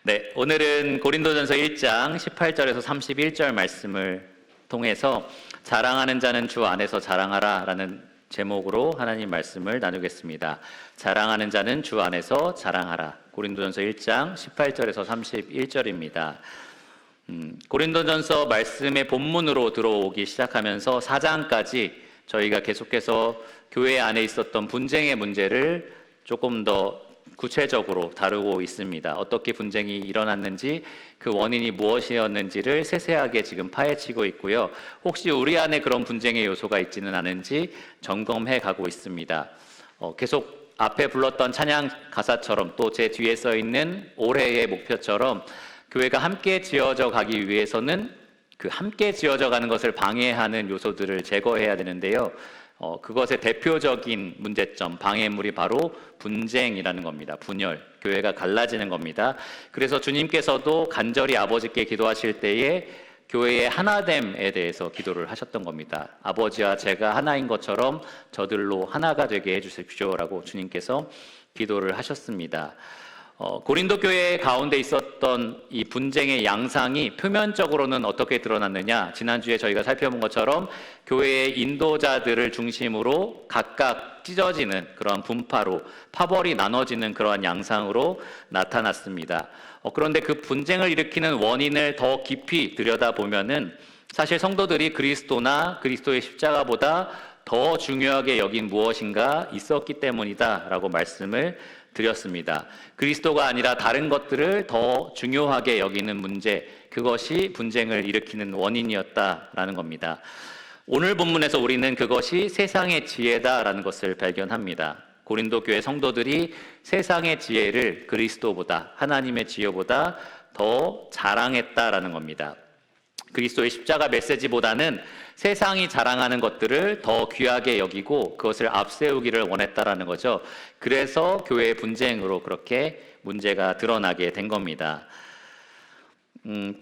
네, 오늘은 고린도전서 1장 18절에서 31절 말씀을 통해서 자랑하는 자는 주 안에서 자랑하라 라는 제목으로 하나님 말씀을 나누겠습니다. 자랑하는 자는 주 안에서 자랑하라. 고린도전서 1장 18절에서 31절입니다. 고린도전서 말씀의 본문으로 들어오기 시작하면서 4장까지 저희가 계속해서 교회 안에 있었던 분쟁의 문제를 조금 더 구체적으로 다루고 있습니다. 어떻게 분쟁이 일어났는지, 그 원인이 무엇이었는지를 세세하게 지금 파헤치고 있고요. 혹시 우리 안에 그런 분쟁의 요소가 있지는 않은지 점검해 가고 있습니다. 계속 앞에 불렀던 찬양 가사처럼 또 제 뒤에 써 있는 올해의 목표처럼 교회가 함께 지어져 가기 위해서는 그 함께 지어져 가는 것을 방해하는 요소들을 제거해야 되는데요. 그것의 대표적인 문제점, 방해물이 바로 분쟁이라는 겁니다. 분열, 교회가 갈라지는 겁니다. 그래서 주님께서도 간절히 아버지께 기도하실 때에 교회의 하나됨에 대해서 기도를 하셨던 겁니다. 아버지와 제가 하나인 것처럼 저들로 하나가 되게 해주십시오라고 주님께서 기도를 하셨습니다. 고린도 교회 가운데 있었던 이 분쟁의 양상이 표면적으로는 어떻게 드러났느냐, 지난주에 저희가 살펴본 것처럼 교회의 인도자들을 중심으로 각각 찢어지는 그런 분파로, 파벌이 나눠지는 그러한 양상으로 나타났습니다. 그런데 그 분쟁을 일으키는 원인을 더 깊이 들여다보면은 사실 성도들이 그리스도나 그리스도의 십자가보다 더 중요하게 여긴 무엇인가 있었기 때문이다 라고 말씀을 드렸습니다. 그리스도가 아니라 다른 것들을 더 중요하게 여기는 문제, 그것이 분쟁을 일으키는 원인이었다라는 겁니다. 오늘 본문에서 우리는 그것이 세상의 지혜다라는 것을 발견합니다. 고린도 교회 성도들이 세상의 지혜를 그리스도보다, 하나님의 지혜보다 더 자랑했다라는 겁니다. 그리스도의 십자가 메시지보다는 세상이 자랑하는 것들을 더 귀하게 여기고 그것을 앞세우기를 원했다라는 거죠. 그래서 교회의 분쟁으로 그렇게 문제가 드러나게 된 겁니다.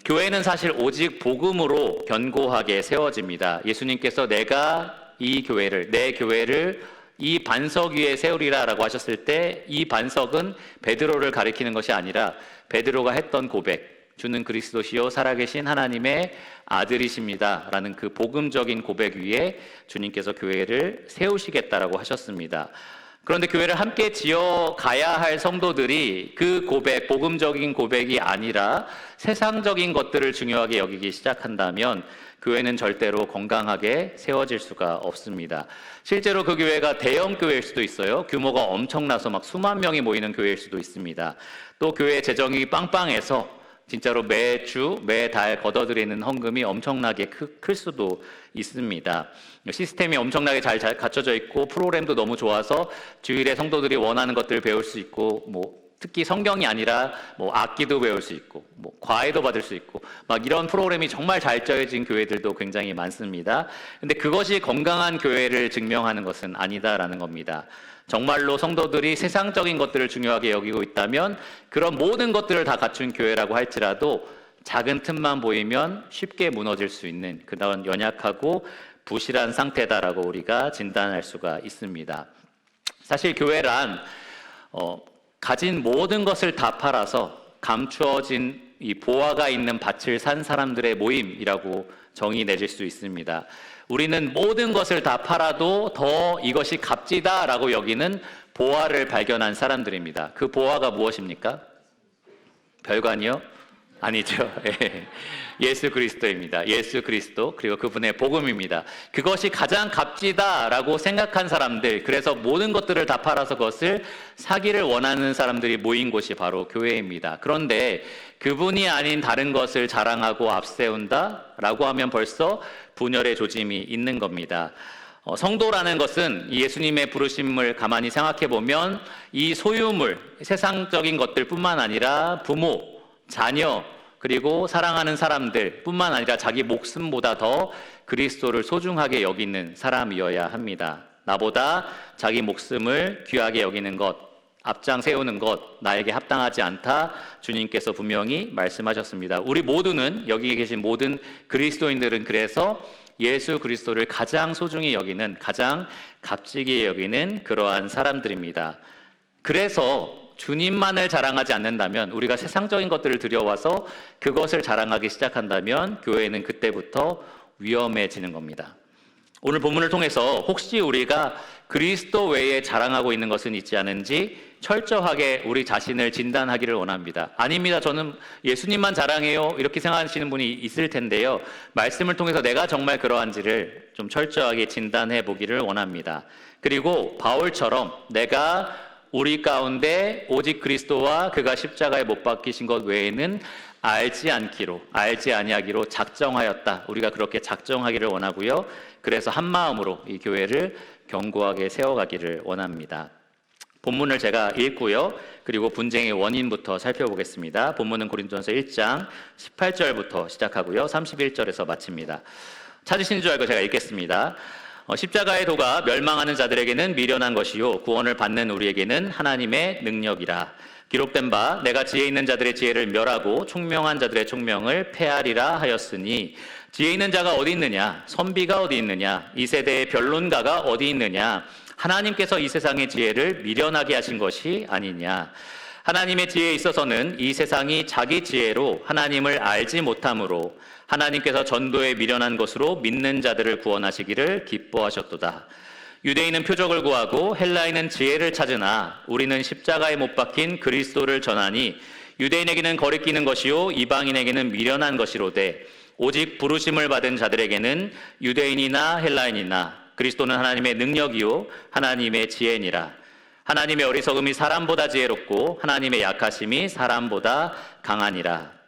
교회는 사실 오직 복음으로 견고하게 세워집니다. 예수님께서 내가 이 교회를, 내 교회를 이 반석 위에 세우리라 라고 하셨을 때 이 반석은 베드로를 가리키는 것이 아니라 베드로가 했던 고백, 주는 그리스도시요 살아계신 하나님의 아들이십니다 라는 그 복음적인 고백 위에 주님께서 교회를 세우시겠다라고 하셨습니다. 그런데 교회를 함께 지어가야 할 성도들이 그 고백, 복음적인 고백이 아니라 세상적인 것들을 중요하게 여기기 시작한다면 교회는 절대로 건강하게 세워질 수가 없습니다. 실제로 그 교회가 대형 교회일 수도 있어요. 규모가 엄청나서 막 수만 명이 모이는 교회일 수도 있습니다. 또 교회 재정이 빵빵해서 진짜로 매주, 매달 걷어들이는 헌금이 엄청나게 클 수도 있습니다. 시스템이 엄청나게 잘 갖춰져 있고 프로그램도 너무 좋아서 주일에 성도들이 원하는 것들을 배울 수 있고 특히 성경이 아니라 악기도 배울 수 있고 과외도 받을 수 있고 막 이런 프로그램이 정말 잘 짜여진 교회들도 굉장히 많습니다. 근데 그것이 건강한 교회를 증명하는 것은 아니다라는 겁니다. 정말로 성도들이 세상적인 것들을 중요하게 여기고 있다면 그런 모든 것들을 다 갖춘 교회라고 할지라도 작은 틈만 보이면 쉽게 무너질 수 있는 그런 연약하고 부실한 상태다라고 우리가 진단할 수가 있습니다. 사실 교회란 가진 모든 것을 다 팔아서 감추어진 이 보화가 있는 밭을 산 사람들의 모임이라고 정의 내릴 수 있습니다. 우리는 모든 것을 다 팔아도 더 이것이 값지다라고 여기는 보화를 발견한 사람들입니다. 그 보화가 무엇입니까? 별관이요? 아니죠. 예수 그리스도입니다. 예수 그리스도, 그리고 그분의 복음입니다. 그것이 가장 값지다라고 생각한 사람들, 그래서 모든 것들을 다 팔아서 그것을 사기를 원하는 사람들이 모인 곳이 바로 교회입니다. 그런데 그분이 아닌 다른 것을 자랑하고 앞세운다라고 하면 벌써 분열의 조짐이 있는 겁니다. 성도라는 것은 예수님의 부르심을 가만히 생각해 보면 이 소유물, 세상적인 것들뿐만 아니라 부모, 자녀, 그리고 사랑하는 사람들 뿐만 아니라 자기 목숨보다 더 그리스도를 소중하게 여기는 사람이어야 합니다. 나보다 자기 목숨을 귀하게 여기는 것, 앞장 세우는 것, 나에게 합당하지 않다 주님께서 분명히 말씀하셨습니다. 우리 모두는, 여기 계신 모든 그리스도인들은 그래서 예수 그리스도를 가장 소중히 여기는, 가장 값지게 여기는 그러한 사람들입니다. 그래서 주님만을 자랑하지 않는다면, 우리가 세상적인 것들을 들여와서 그것을 자랑하기 시작한다면 교회는 그때부터 위험해지는 겁니다. 오늘 본문을 통해서 혹시 우리가 그리스도 외에 자랑하고 있는 것은 있지 않은지 철저하게 우리 자신을 진단하기를 원합니다. 아닙니다. 저는 예수님만 자랑해요. 이렇게 생각하시는 분이 있을 텐데요. 말씀을 통해서 내가 정말 그러한지를 좀 철저하게 진단해 보기를 원합니다. 그리고 바울처럼 내가 우리 가운데 오직 그리스도와 그가 십자가에 못 박히신 것 외에는 알지 아니하기로 작정하였다. 우리가 그렇게 작정하기를 원하고요. 그래서 한 마음으로 이 교회를 견고하게 세워가기를 원합니다. 본문을 제가 읽고요. 그리고 분쟁의 원인부터 살펴보겠습니다. 본문은 고린도전서 1장 18절부터 시작하고요. 31절에서 마칩니다. 찾으신 줄 알고 제가 읽겠습니다. 십자가의 도가 멸망하는 자들에게는 미련한 것이요 구원을 받는 우리에게는 하나님의 능력이라. 기록된 바 내가 지혜 있는 자들의 지혜를 멸하고 총명한 자들의 총명을 폐하리라 하였으니 지혜 있는 자가 어디 있느냐? 선비가 어디 있느냐? 이 세대의 변론가가 어디 있느냐? 하나님께서 이 세상의 지혜를 미련하게 하신 것이 아니냐? 하나님의 지혜에 있어서는 이 세상이 자기 지혜로 하나님을 알지 못함으로 하나님께서 전도에 미련한 것으로 믿는 자들을 구원하시기를 기뻐하셨도다. 유대인은 표적을 구하고 헬라인은 지혜를 찾으나 우리는 십자가에 못 박힌 그리스도를 전하니 유대인에게는 거리끼는 것이요 이방인에게는 미련한 것이로되 오직 부르심을 받은 자들에게는 유대인이나 헬라인이나 그리스도는 하나님의 능력이요 하나님의 지혜니라. 하나님의 어리석음이 사람보다 지혜롭고 하나님의 약하심이 사람보다 강하니라.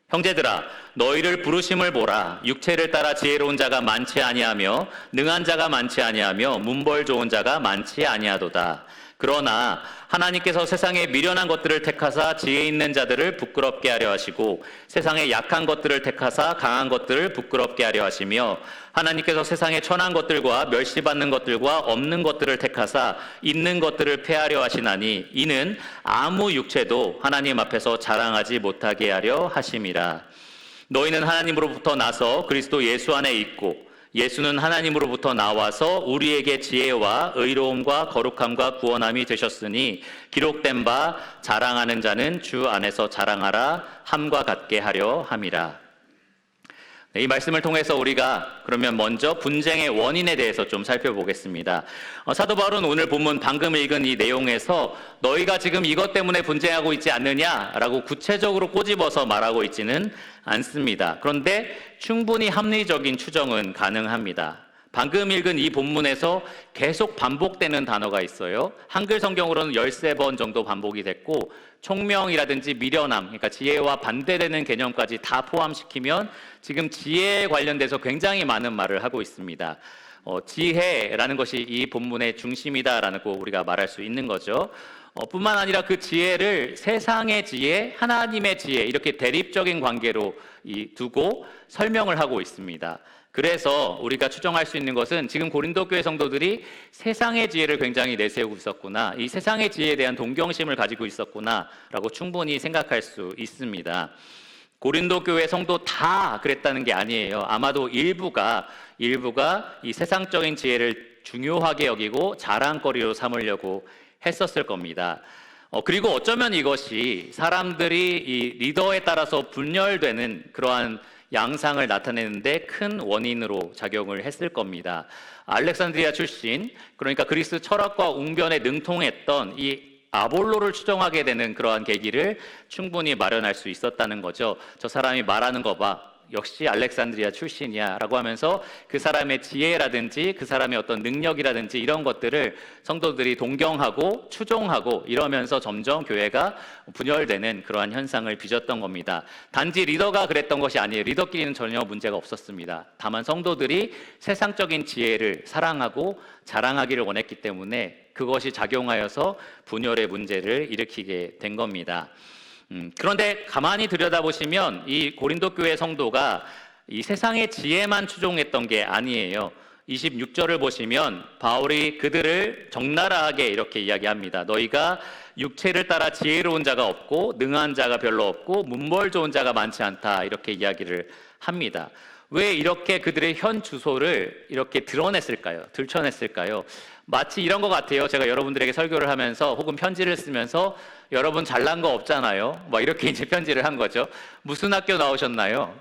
형제들아 너희를 부르심을 보라. 육체를 따라 지혜로운 자가 많지 아니하며 능한 자가 많지 아니하며 문벌 좋은 자가 많지 아니하도다. 그러나 하나님께서 세상에 미련한 것들을 택하사 지혜 있는 자들을 부끄럽게 하려 하시고 세상에 약한 것들을 택하사 강한 것들을 부끄럽게 하려 하시며 하나님께서 세상에 천한 것들과 멸시받는 것들과 없는 것들을 택하사 있는 것들을 폐하려 하시나니 이는 아무 육체도 하나님 앞에서 자랑하지 못하게 하려 하심이라. 너희는 하나님으로부터 나서 그리스도 예수 안에 있고 예수는 하나님으로부터 나와서 우리에게 지혜와 의로움과 거룩함과 구원함이 되셨으니 기록된 바 자랑하는 자는 주 안에서 자랑하라 함과 같게 하려 함이라. 이 말씀을 통해서 우리가 그러면 먼저 분쟁의 원인에 대해서 좀 살펴보겠습니다. 사도 바울은 오늘 본문 방금 읽은 이 내용에서 너희가 지금 이것 때문에 분쟁하고 있지 않느냐라고 구체적으로 꼬집어서 말하고 있지는 않습니다. 그런데 충분히 합리적인 추정은 가능합니다. 방금 읽은 이 본문에서 계속 반복되는 단어가 있어요. 한글 성경으로는 13번 정도 반복이 됐고 총명이라든지 미련함, 그러니까 지혜와 반대되는 개념까지 다 포함시키면 지금 지혜에 관련돼서 굉장히 많은 말을 하고 있습니다. 지혜라는 것이 이 본문의 중심이다라고 우리가 말할 수 있는 거죠. 뿐만 아니라 그 지혜를 세상의 지혜, 하나님의 지혜 이렇게 대립적인 관계로 두고 설명을 하고 있습니다. 그래서 우리가 추정할 수 있는 것은 지금 고린도 교회 성도들이 세상의 지혜를 굉장히 내세우고 있었구나, 이 세상의 지혜에 대한 동경심을 가지고 있었구나라고 충분히 생각할 수 있습니다. 고린도 교회 성도 다 그랬다는 게 아니에요. 아마도 일부가 이 세상적인 지혜를 중요하게 여기고 자랑거리로 삼으려고 했었을 겁니다. 그리고 어쩌면 이것이 사람들이 이 리더에 따라서 분열되는 그러한 양상을 나타내는데 큰 원인으로 작용을 했을 겁니다. 알렉산드리아 출신, 그러니까 그리스 철학과 웅변에 능통했던 이 아볼로를 추종하게 되는 그러한 계기를 충분히 마련할 수 있었다는 거죠. 저 사람이 말하는 거 봐, 역시 알렉산드리아 출신이야 라고 하면서 그 사람의 지혜라든지 그 사람의 어떤 능력이라든지 이런 것들을 성도들이 동경하고 추종하고 이러면서 점점 교회가 분열되는 그러한 현상을 빚었던 겁니다. 단지 리더가 그랬던 것이 아니에요. 리더끼리는 전혀 문제가 없었습니다. 다만 성도들이 세상적인 지혜를 사랑하고 자랑하기를 원했기 때문에 그것이 작용하여서 분열의 문제를 일으키게 된 겁니다. 그런데 가만히 들여다보시면 이 고린도 교회 성도가 이 세상의 지혜만 추종했던 게 아니에요. 26절을 보시면 바울이 그들을 적나라하게 이렇게 이야기합니다. 너희가 육체를 따라 지혜로운 자가 없고 능한 자가 별로 없고 문벌 좋은 자가 많지 않다, 이렇게 이야기를 합니다. 왜 이렇게 그들의 현 주소를 이렇게 드러냈을까요? 들춰냈을까요? 마치 이런 것 같아요. 제가 여러분들에게 설교를 하면서 혹은 편지를 쓰면서 여러분 잘난 거 없잖아요. 뭐 이렇게 이제 편지를 한 거죠. 무슨 학교 나오셨나요?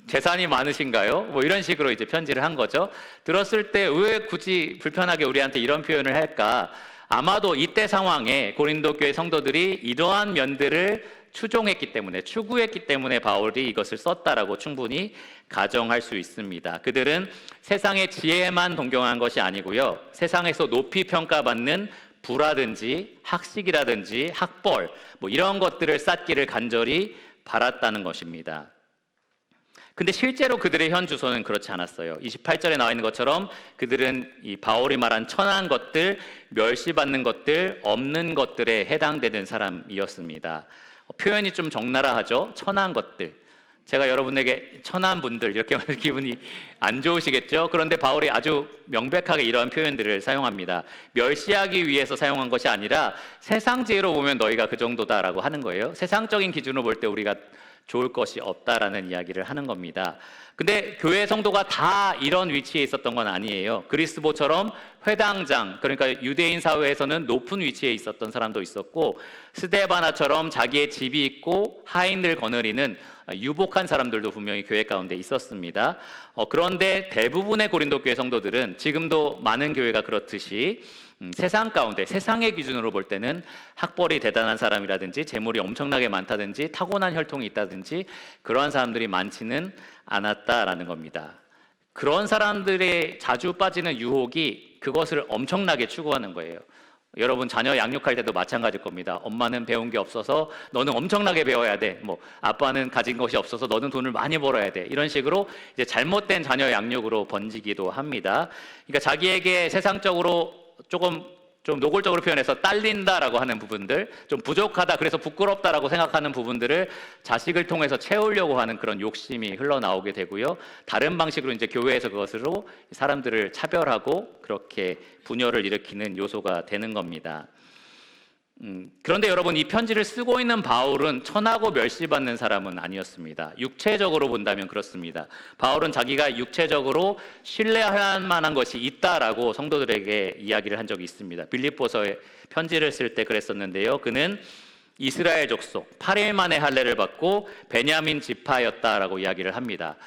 재산이 많으신가요? 뭐 이런 식으로 이제 편지를 한 거죠. 들었을 때 왜 굳이 불편하게 우리한테 이런 표현을 할까? 아마도 이때 상황에 고린도 교회 성도들이 이러한 면들을 추종했기 때문에, 추구했기 때문에 바울이 이것을 썼다라고 충분히 가정할 수 있습니다. 그들은 세상의 지혜만 동경한 것이 아니고요, 세상에서 높이 평가받는 부라든지 학식이라든지 학벌, 뭐 이런 것들을 쌓기를 간절히 바랐다는 것입니다. 근데 실제로 그들의 현 주소는 그렇지 않았어요. 28절에 나와 있는 것처럼 그들은 이 바울이 말한 천한 것들, 멸시받는 것들, 없는 것들에 해당되는 사람이었습니다. 표현이 좀 적나라하죠. 천한 것들. 제가 여러분에게 천한 분들 이렇게 하면 기분이 안 좋으시겠죠? 그런데 바울이 아주 명백하게 이러한 표현들을 사용합니다. 멸시하기 위해서 사용한 것이 아니라 세상 지혜로 보면 너희가 그 정도다라고 하는 거예요. 세상적인 기준으로 볼 때 우리가 좋을 것이 없다라는 이야기를 하는 겁니다. 근데 교회 성도가 다 이런 위치에 있었던 건 아니에요. 그리스보처럼 회당장, 그러니까 유대인 사회에서는 높은 위치에 있었던 사람도 있었고, 스데바나처럼 자기의 집이 있고 하인들 거느리는 유복한 사람들도 분명히 교회 가운데 있었습니다. 그런데 대부분의 고린도 교회 성도들은 지금도 많은 교회가 그렇듯이 세상 가운데, 세상의 기준으로 볼 때는 학벌이 대단한 사람이라든지 재물이 엄청나게 많다든지 타고난 혈통이 있다든지 그러한 사람들이 많지는 않았다라는 겁니다. 그런 사람들의 자주 빠지는 유혹이 그것을 엄청나게 추구하는 거예요. 여러분 자녀 양육할 때도 마찬가지일 겁니다. 엄마는 배운 게 없어서 너는 엄청나게 배워야 돼. 뭐 아빠는 가진 것이 없어서 너는 돈을 많이 벌어야 돼. 이런 식으로 이제 잘못된 자녀 양육으로 번지기도 합니다. 그러니까 자기에게 세상적으로 좀 노골적으로 표현해서 딸린다라고 하는 부분들, 좀 부족하다, 그래서 부끄럽다라고 생각하는 부분들을 자식을 통해서 채우려고 하는 그런 욕심이 흘러나오게 되고요. 다른 방식으로 이제 교회에서 그것으로 사람들을 차별하고 그렇게 분열을 일으키는 요소가 되는 겁니다. 그런데 여러분, 이 편지를 쓰고 있는 바울은 천하고 멸시받는 사람은 아니었습니다. 육체적으로 본다면 그렇습니다. 바울은 자기가 육체적으로 신뢰할 만한 것이 있다라고 성도들에게 이야기를 한 적이 있습니다. 빌립보서에 편지를 쓸 때 그랬었는데요. 그는 이스라엘 족속 8일 만에 할례를 받고 베냐민 지파였다라고 이야기를 합니다.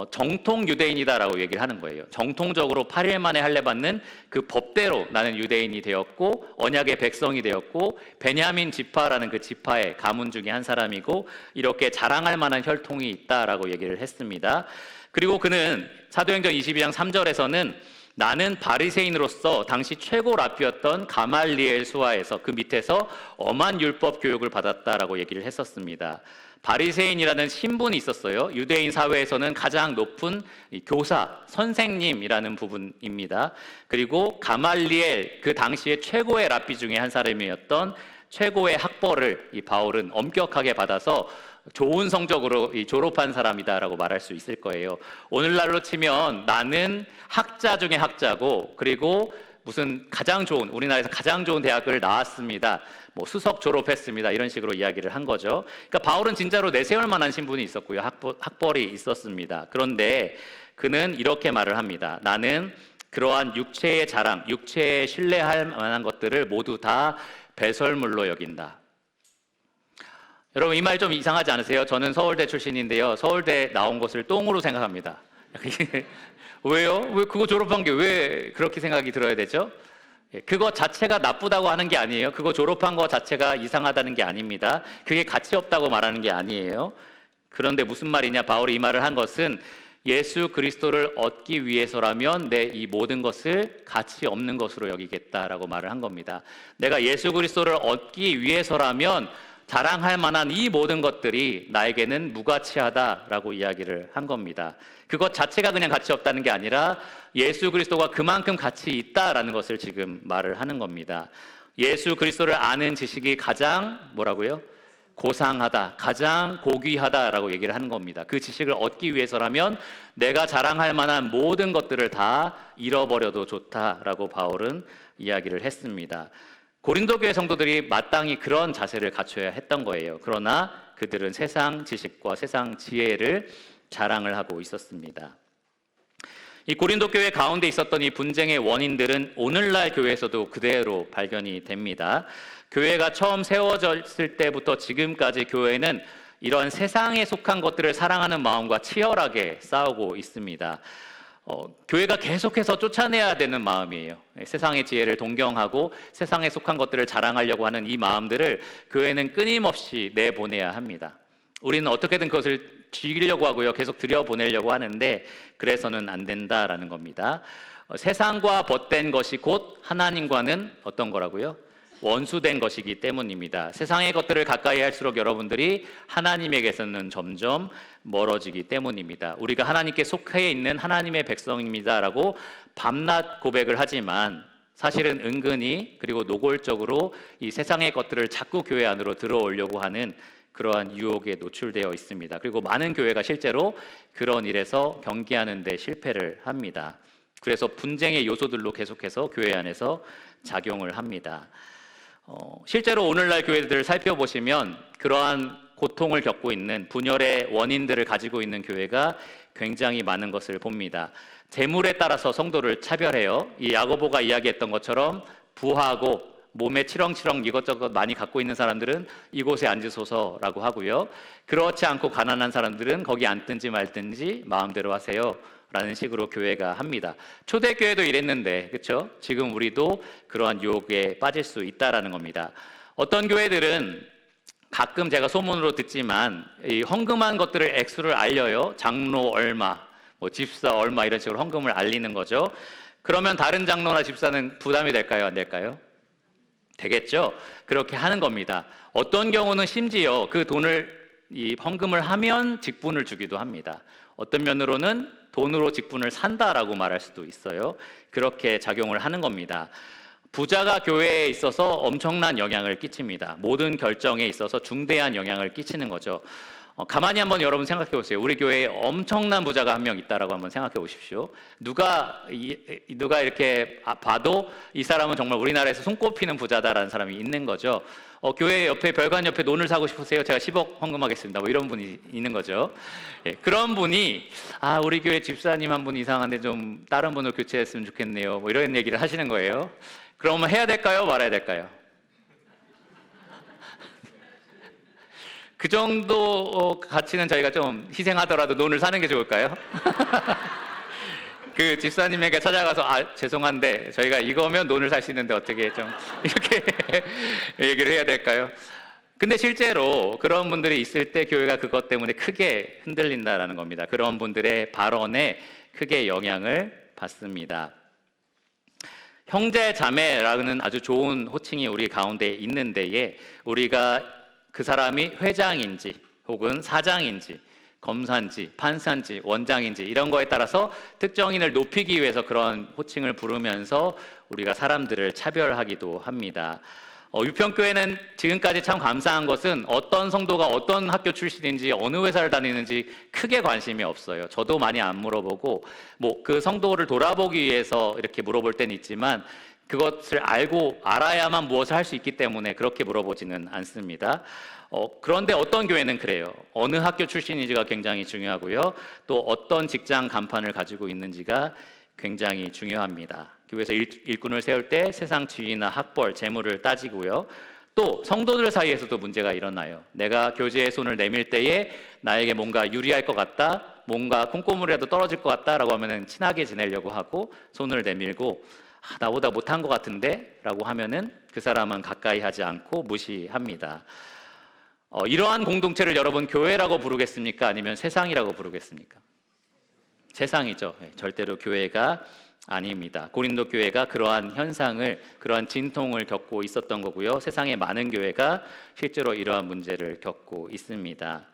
정통 유대인이다라고 얘기를 하는 거예요. 정통적으로 8일 만에 할례 받는 그 법대로 나는 유대인이 되었고 언약의 백성이 되었고 베냐민 지파라는 그 지파의 가문 중에 한 사람이고 이렇게 자랑할 만한 혈통이 있다라고 얘기를 했습니다. 그리고 그는 사도행전 22장 3절에서는 나는 바리새인으로서 당시 최고 랍비였던 가말리엘 수하에서 그 밑에서 엄한 율법 교육을 받았다라고 얘기를 했었습니다. 바리새인이라는 신분이 있었어요. 유대인 사회에서는 가장 높은 교사, 선생님이라는 부분입니다. 그리고 가말리엘, 그 당시에 최고의 랍비 중에 한 사람이었던 최고의 학벌을 이 바울은 엄격하게 받아서 좋은 성적으로 졸업한 사람이다라고 말할 수 있을 거예요. 오늘날로 치면 나는 학자 중에 학자고, 그리고 무슨 가장 좋은, 우리나라에서 가장 좋은 대학을 나왔습니다. 뭐 수석 졸업했습니다. 이런 식으로 이야기를 한 거죠. 그러니까 바울은 진짜로 내세울 만한 신분이 있었고요. 학벌이 있었습니다. 그런데 그는 이렇게 말을 합니다. 나는 그러한 육체의 자랑, 육체에 신뢰할 만한 것들을 모두 다 배설물로 여긴다. 여러분, 이 말 좀 이상하지 않으세요? 저는 서울대 출신인데요. 서울대 나온 것을 똥으로 생각합니다. 왜요? 왜 그거 졸업한 게 왜 그렇게 생각이 들어야 되죠? 그거 자체가 나쁘다고 하는 게 아니에요. 그거 졸업한 거 자체가 이상하다는 게 아닙니다. 그게 가치 없다고 말하는 게 아니에요. 그런데 무슨 말이냐? 바울이 이 말을 한 것은 예수 그리스도를 얻기 위해서라면 내 이 모든 것을 가치 없는 것으로 여기겠다라고 말을 한 겁니다. 내가 예수 그리스도를 얻기 위해서라면 자랑할 만한 이 모든 것들이 나에게는 무가치하다라고 이야기를 한 겁니다. 그것 자체가 그냥 가치 없다는 게 아니라 예수 그리스도가 그만큼 가치 있다라는 것을 지금 말을 하는 겁니다. 예수 그리스도를 아는 지식이 가장 뭐라고요? 고상하다, 가장 고귀하다라고 얘기를 하는 겁니다. 그 지식을 얻기 위해서라면 내가 자랑할 만한 모든 것들을 다 잃어버려도 좋다라고 바울은 이야기를 했습니다. 고린도 교회 성도들이 마땅히 그런 자세를 갖춰야 했던 거예요. 그러나 그들은 세상 지식과 세상 지혜를 자랑을 하고 있었습니다. 이 고린도 교회 가운데 있었던 이 분쟁의 원인들은 오늘날 교회에서도 그대로 발견이 됩니다. 교회가 처음 세워졌을 때부터 지금까지 교회는 이런 세상에 속한 것들을 사랑하는 마음과 치열하게 싸우고 있습니다. 교회가 계속해서 쫓아내야 되는 마음이에요. 세상의 지혜를 동경하고 세상에 속한 것들을 자랑하려고 하는 이 마음들을 교회는 끊임없이 내보내야 합니다. 우리는 어떻게든 그것을 죽이려고 하고요, 계속 들여보내려고 하는데 그래서는 안 된다라는 겁니다. 세상과 벗된 것이 곧 하나님과는 어떤 거라고요? 원수된 것이기 때문입니다. 세상의 것들을 가까이 할수록 여러분들이 하나님에게서는 점점 멀어지기 때문입니다. 우리가 하나님께 속해 있는 하나님의 백성입니다라고 밤낮 고백을 하지만 사실은 은근히 그리고 노골적으로 이 세상의 것들을 자꾸 교회 안으로 들어오려고 하는 그러한 유혹에 노출되어 있습니다. 그리고 많은 교회가 실제로 그런 일에서 경계하는 데 실패를 합니다. 그래서 분쟁의 요소들로 계속해서 교회 안에서 작용을 합니다. 실제로 오늘날 교회들을 살펴보시면 그러한 고통을 겪고 있는 분열의 원인들을 가지고 있는 교회가 굉장히 많은 것을 봅니다. 재물에 따라서 성도를 차별해요. 이 야고보가 이야기했던 것처럼 부하고 몸에 치렁치렁 이것저것 많이 갖고 있는 사람들은 이곳에 앉으소서라고 하고요. 그렇지 않고 가난한 사람들은 거기 앉든지 말든지 마음대로 하세요 라는 식으로 교회가 합니다. 초대교회도 이랬는데, 그렇죠? 지금 우리도 그러한 유혹에 빠질 수 있다라는 겁니다. 어떤 교회들은 가끔 제가 소문으로 듣지만 이 헌금한 것들을 액수를 알려요. 장로 얼마, 뭐 집사 얼마 이런 식으로 헌금을 알리는 거죠. 그러면 다른 장로나 집사는 부담이 될까요? 안 될까요? 되겠죠? 그렇게 하는 겁니다. 어떤 경우는 심지어 그 돈을 이 헌금을 하면 직분을 주기도 합니다. 어떤 면으로는 돈으로 직분을 산다라고 말할 수도 있어요. 그렇게 작용을 하는 겁니다. 부자가 교회에 있어서 엄청난 영향을 끼칩니다. 모든 결정에 있어서 중대한 영향을 끼치는 거죠. 가만히 한번 여러분 생각해 보세요. 우리 교회에 엄청난 부자가 한 명 있다라고 한번 생각해 보십시오. 누가 이렇게 봐도 이 사람은 정말 우리나라에서 손꼽히는 부자다라는 사람이 있는 거죠. 교회 옆에 별관 옆에 논을 사고 싶으세요? 제가 10억 헌금하겠습니다. 뭐 이런 분이 있는 거죠. 예, 그런 분이 우리 교회 집사님 한 분 이상한데 좀 다른 분을 교체했으면 좋겠네요. 뭐 이런 얘기를 하시는 거예요. 그러면 해야 될까요? 말아야 될까요? 그 정도 가치는 저희가 좀 희생하더라도 논을 사는 게 좋을까요? 그 집사님에게 찾아가서 죄송한데 저희가 이거면 논을 살 수 있는데 어떻게 좀 이렇게 얘기를 해야 될까요? 근데 실제로 그런 분들이 있을 때 교회가 그것 때문에 크게 흔들린다라는 겁니다. 그런 분들의 발언에 크게 영향을 받습니다. 형제 자매라는 아주 좋은 호칭이 우리 가운데 있는데에 우리가 그 사람이 회장인지 혹은 사장인지 검사인지 판사인지 원장인지 이런 거에 따라서 특정인을 높이기 위해서 그런 호칭을 부르면서 우리가 사람들을 차별하기도 합니다. 유평교회는 지금까지 참 감사한 것은 어떤 성도가 어떤 학교 출신인지 어느 회사를 다니는지 크게 관심이 없어요. 저도 많이 안 물어보고 그 성도를 돌아보기 위해서 이렇게 물어볼 때는 있지만 그것을 알아야만 무엇을 할 수 있기 때문에 그렇게 물어보지는 않습니다. 그런데 어떤 교회는 그래요. 어느 학교 출신인지가 굉장히 중요하고요. 또 어떤 직장 간판을 가지고 있는지가 굉장히 중요합니다. 교회에서 일꾼을 세울 때 세상 지위나 학벌, 재물을 따지고요. 또 성도들 사이에서도 문제가 일어나요. 내가 교제의 손을 내밀 때에 나에게 뭔가 유리할 것 같다, 뭔가 콩고물이라도 떨어질 것 같다라고 하면은 친하게 지내려고 하고 손을 내밀고 나보다 못한 것 같은데? 라고 하면은 그 사람은 가까이 하지 않고 무시합니다. 이러한 공동체를 여러분 교회라고 부르겠습니까? 아니면 세상이라고 부르겠습니까? 세상이죠. 절대로 교회가 아닙니다. 고린도 교회가 그러한 현상을, 그러한 진통을 겪고 있었던 거고요. 세상의 많은 교회가 실제로 이러한 문제를 겪고 있습니다.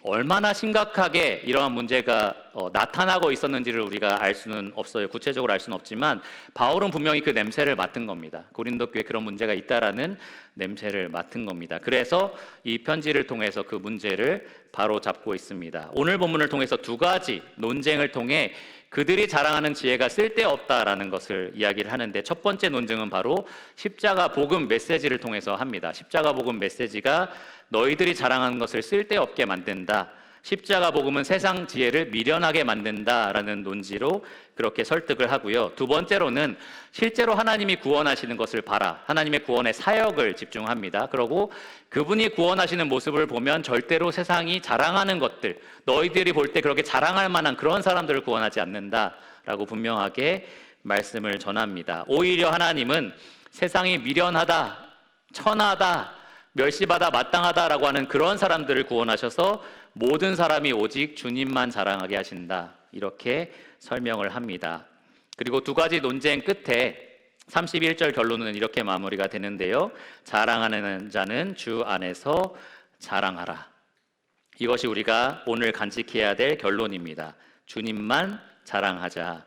얼마나 심각하게 이러한 문제가 나타나고 있었는지를 우리가 알 수는 없어요. 구체적으로 알 수는 없지만 바울은 분명히 그 냄새를 맡은 겁니다. 고린도 교회에 그런 문제가 있다라는 냄새를 맡은 겁니다. 그래서 이 편지를 통해서 그 문제를 바로 잡고 있습니다. 오늘 본문을 통해서 두 가지 논쟁을 통해 그들이 자랑하는 지혜가 쓸데없다라는 것을 이야기를 하는데 첫 번째 논쟁은 바로 십자가 복음 메시지를 통해서 합니다. 십자가 복음 메시지가 너희들이 자랑하는 것을 쓸데없게 만든다. 십자가 복음은 세상 지혜를 미련하게 만든다라는 논지로 그렇게 설득을 하고요. 두 번째로는 실제로 하나님이 구원하시는 것을 봐라. 하나님의 구원의 사역을 집중합니다. 그리고 그분이 구원하시는 모습을 보면 절대로 세상이 자랑하는 것들, 너희들이 볼 때 그렇게 자랑할 만한 그런 사람들을 구원하지 않는다라고 분명하게 말씀을 전합니다. 오히려 하나님은 세상이 미련하다, 천하다, 멸시받아 마땅하다라고 하는 그런 사람들을 구원하셔서 모든 사람이 오직 주님만 자랑하게 하신다. 이렇게 설명을 합니다. 그리고 두 가지 논쟁 끝에 31절 결론은 이렇게 마무리가 되는데요. 자랑하는 자는 주 안에서 자랑하라. 이것이 우리가 오늘 간직해야 될 결론입니다. 주님만 자랑하자.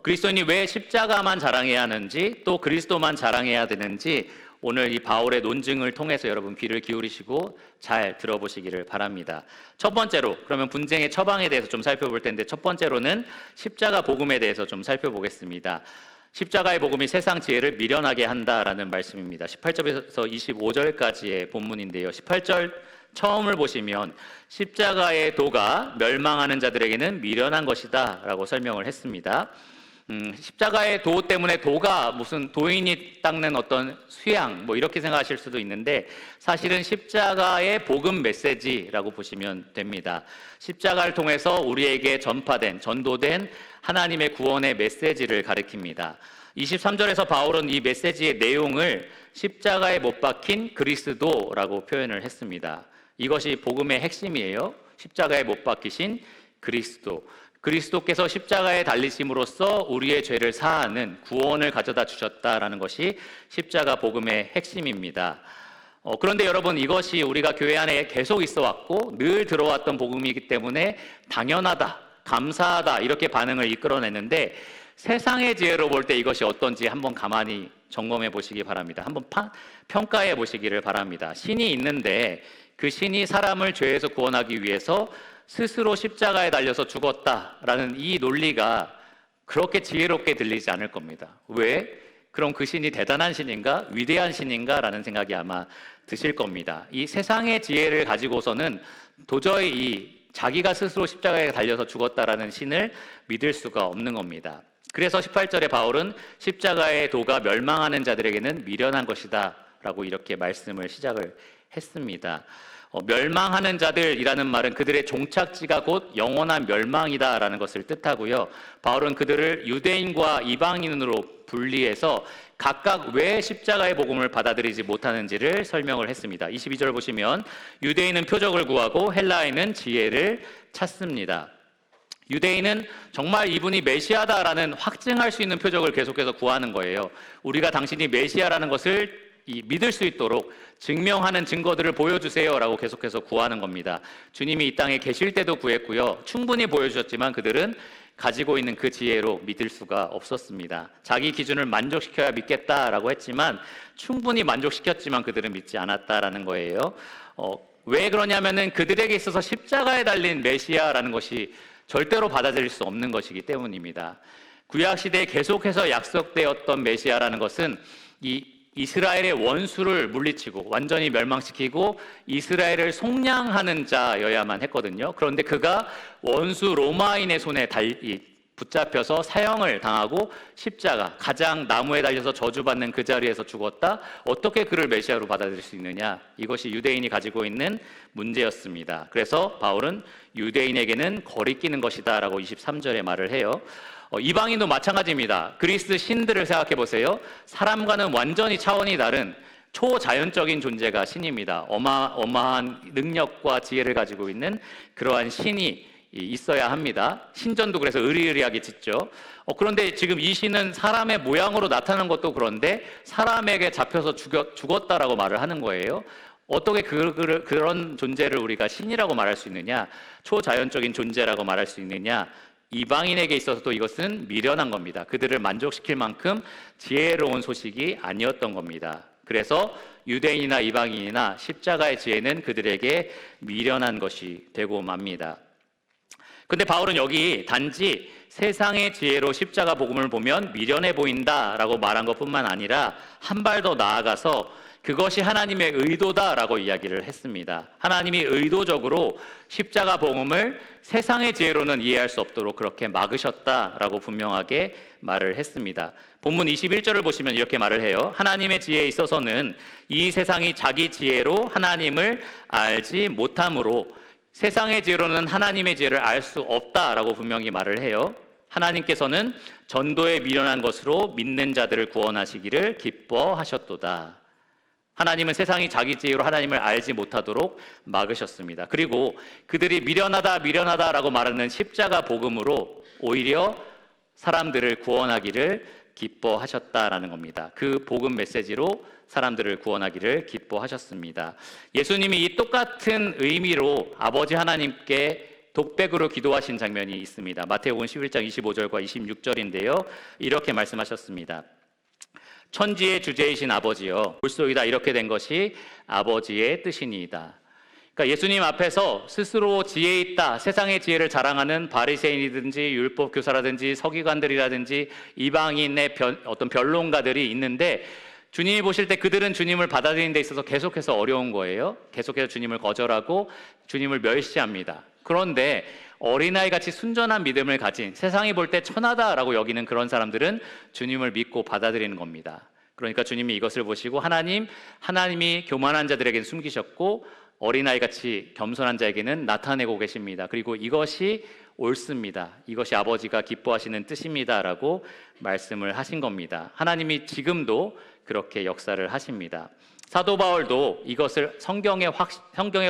그리스도인이 왜 십자가만 자랑해야 하는지, 또 그리스도만 자랑해야 되는지 오늘 이 바울의 논증을 통해서 여러분 귀를 기울이시고 잘 들어보시기를 바랍니다. 첫 번째로, 그러면 분쟁의 처방에 대해서 좀 살펴볼 텐데, 첫 번째로는 십자가 복음에 대해서 좀 살펴보겠습니다. 십자가의 복음이 세상 지혜를 미련하게 한다라는 말씀입니다. 18절에서 25절까지의 본문인데요. 18절 처음을 보시면 십자가의 도가 멸망하는 자들에게는 미련한 것이다 라고 설명을 했습니다. 십자가의 도 때문에, 도가 무슨 도인이 닦는 어떤 수양 뭐 이렇게 생각하실 수도 있는데, 사실은 십자가의 복음 메시지라고 보시면 됩니다. 십자가를 통해서 우리에게 전파된, 전도된 하나님의 구원의 메시지를 가리킵니다. 23절에서 바울은 이 메시지의 내용을 십자가에 못 박힌 그리스도라고 표현을 했습니다. 이것이 복음의 핵심이에요. 십자가에 못 박히신 그리스도. 그리스도께서 십자가에 달리심으로써 우리의 죄를 사하는 구원을 가져다 주셨다라는 것이 십자가 복음의 핵심입니다. 그런데 여러분, 이것이 우리가 교회 안에 계속 있어 왔고 늘 들어왔던 복음이기 때문에 당연하다, 감사하다 이렇게 반응을 이끌어내는데, 세상의 지혜로 볼 때 이것이 어떤지 한번 가만히 점검해 보시기 바랍니다. 한번 평가해 보시기를 바랍니다. 신이 있는데 그 신이 사람을 죄에서 구원하기 위해서 스스로 십자가에 달려서 죽었다라는 이 논리가 그렇게 지혜롭게 들리지 않을 겁니다. 왜? 그럼 그 신이 대단한 신인가? 위대한 신인가? 라는 생각이 아마 드실 겁니다. 이 세상의 지혜를 가지고서는 도저히 이 자기가 스스로 십자가에 달려서 죽었다라는 신을 믿을 수가 없는 겁니다. 그래서 18절에 바울은 십자가의 도가 멸망하는 자들에게는 미련한 것이다 라고 이렇게 말씀을 시작을 했습니다. 멸망하는 자들이라는 말은 그들의 종착지가 곧 영원한 멸망이다라는 것을 뜻하고요. 바울은 그들을 유대인과 이방인으로 분리해서 각각 왜 십자가의 복음을 받아들이지 못하는지를 설명을 했습니다. 22절 보시면 유대인은 표적을 구하고 헬라인은 지혜를 찾습니다. 유대인은 정말 이분이 메시아다라는 확증할 수 있는 표적을 계속해서 구하는 거예요. 우리가 당신이 메시아라는 것을 믿을 수 있도록 증명하는 증거들을 보여주세요라고 계속해서 구하는 겁니다. 주님이 이 땅에 계실 때도 구했고요. 충분히 보여주셨지만 그들은 가지고 있는 그 지혜로 믿을 수가 없었습니다. 자기 기준을 만족시켜야 믿겠다라고 했지만 충분히 만족시켰지만 그들은 믿지 않았다라는 거예요. 왜 그러냐면은 그들에게 있어서 십자가에 달린 메시아라는 것이 절대로 받아들일 수 없는 것이기 때문입니다. 구약시대에 계속해서 약속되었던 메시아라는 것은 이 이스라엘의 원수를 물리치고 완전히 멸망시키고 이스라엘을 속량하는 자여야만 했거든요. 그런데 그가 원수 로마인의 손에 붙잡혀서 사형을 당하고 십자가, 가장 나무에 달려서 저주받는 그 자리에서 죽었다. 어떻게 그를 메시아로 받아들일 수 있느냐? 이것이 유대인이 가지고 있는 문제였습니다. 그래서 바울은 유대인에게는 거리끼는 것이다 라고 23절에 말을 해요. 이방인도 마찬가지입니다. 그리스 신들을 생각해 보세요. 사람과는 완전히 차원이 다른 초자연적인 존재가 신입니다. 어마어마한 능력과 지혜를 가지고 있는 그러한 신이 있어야 합니다. 신전도 그래서 의리의리하게 짓죠. 그런데 지금 이 신은 사람의 모양으로 나타나는 것도 그런데 사람에게 잡혀서 죽었다라고 말을 하는 거예요. 어떻게 그런 존재를 우리가 신이라고 말할 수 있느냐? 초자연적인 존재라고 말할 수 있느냐? 이방인에게 있어서도 이것은 미련한 겁니다. 그들을 만족시킬 만큼 지혜로운 소식이 아니었던 겁니다. 그래서 유대인이나 이방인이나 십자가의 지혜는 그들에게 미련한 것이 되고 맙니다. 근데 바울은 여기 단지 세상의 지혜로 십자가 복음을 보면 미련해 보인다라고 말한 것뿐만 아니라 한 발 더 나아가서 그것이 하나님의 의도다라고 이야기를 했습니다. 하나님이 의도적으로 십자가 복음을 세상의 지혜로는 이해할 수 없도록 그렇게 막으셨다라고 분명하게 말을 했습니다. 본문 21절을 보시면 이렇게 말을 해요. 하나님의 지혜에 있어서는 이 세상이 자기 지혜로 하나님을 알지 못함으로 세상의 지혜로는 하나님의 지혜를 알 수 없다라고 분명히 말을 해요. 하나님께서는 전도에 미련한 것으로 믿는 자들을 구원하시기를 기뻐하셨도다. 하나님은 세상이 자기 지혜로 하나님을 알지 못하도록 막으셨습니다. 그리고 그들이 미련하다라고 말하는 십자가 복음으로 오히려 사람들을 구원하기를 기뻐하셨다라는 겁니다. 그 복음 메시지로 사람들을 구원하기를 기뻐하셨습니다. 예수님이 이 똑같은 의미로 아버지 하나님께 독백으로 기도하신 장면이 있습니다. 마태복음 11장 25절과 26절인데요. 이렇게 말씀하셨습니다. 천지의 주제이신 아버지여, 볼소이다 이렇게 된 것이 아버지의 뜻이니이다. 그러니까 예수님 앞에서 스스로 지혜 있다, 세상의 지혜를 자랑하는 바리새인이든지 율법 교사라든지 서기관들이라든지 이방인의 어떤 변론가들이 있는데 주님이 보실 때 그들은 주님을 받아들이는 데 있어서 계속해서 어려운 거예요. 계속해서 주님을 거절하고 주님을 멸시합니다. 그런데 어린아이같이 순전한 믿음을 가진, 세상이 볼 때 천하다라고 여기는 그런 사람들은 주님을 믿고 받아들이는 겁니다. 그러니까 주님이 이것을 보시고 하나님이 교만한 자들에게는 숨기셨고 어린아이같이 겸손한 자에게는 나타내고 계십니다. 그리고 이것이 옳습니다. 이것이 아버지가 기뻐하시는 뜻입니다 라고 말씀을 하신 겁니다. 하나님이 지금도 그렇게 역사를 하십니다. 사도 바울도 이것을 성경의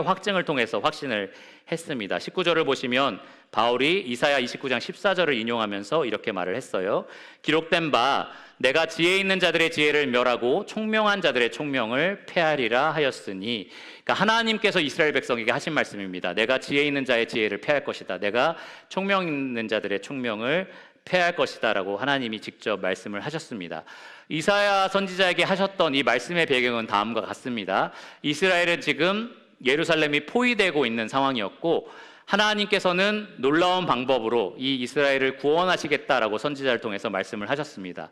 확증을 통해서 확신을 했습니다. 19절을 보시면 바울이 이사야 29장 14절을 인용하면서 이렇게 말을 했어요. 기록된 바 내가 지혜 있는 자들의 지혜를 멸하고 총명한 자들의 총명을 폐하리라 하였으니, 그러니까 하나님께서 이스라엘 백성에게 하신 말씀입니다. 내가 지혜 있는 자의 지혜를 폐할 것이다. 내가 총명 있는 자들의 총명을 폐할 것이다 라고 하나님이 직접 말씀을 하셨습니다. 이사야 선지자에게 하셨던 이 말씀의 배경은 다음과 같습니다. 이스라엘은 지금 예루살렘이 포위되고 있는 상황이었고 하나님께서는 놀라운 방법으로 이 이스라엘을 구원하시겠다라고 선지자를 통해서 말씀을 하셨습니다.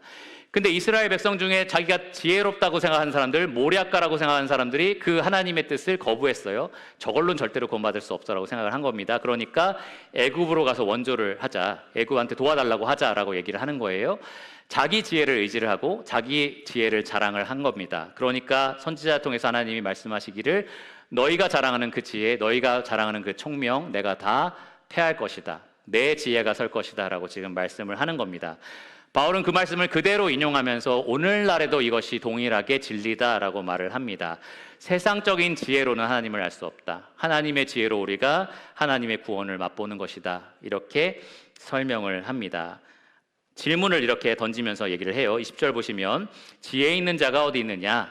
근데 이스라엘 백성 중에 자기가 지혜롭다고 생각하는 사람들, 모략가라고 생각하는 사람들이 그 하나님의 뜻을 거부했어요. 저걸로는 절대로 구원받을 수 없어라고 생각을 한 겁니다. 그러니까 애굽으로 가서 원조를 하자, 애굽한테 도와달라고 하자라고 얘기를 하는 거예요. 자기 지혜를 의지를 하고 자기 지혜를 자랑을 한 겁니다. 그러니까 선지자 통해서 하나님이 말씀하시기를 너희가 자랑하는 그 지혜, 너희가 자랑하는 그 총명 내가 다 패할 것이다. 내 지혜가 설 것이다 라고 지금 말씀을 하는 겁니다. 바울은 그 말씀을 그대로 인용하면서 오늘날에도 이것이 동일하게 진리다라고 말을 합니다. 세상적인 지혜로는 하나님을 알 수 없다. 하나님의 지혜로 우리가 하나님의 구원을 맛보는 것이다. 이렇게 설명을 합니다. 질문을 이렇게 던지면서 얘기를 해요. 20절 보시면 지혜 있는 자가 어디 있느냐?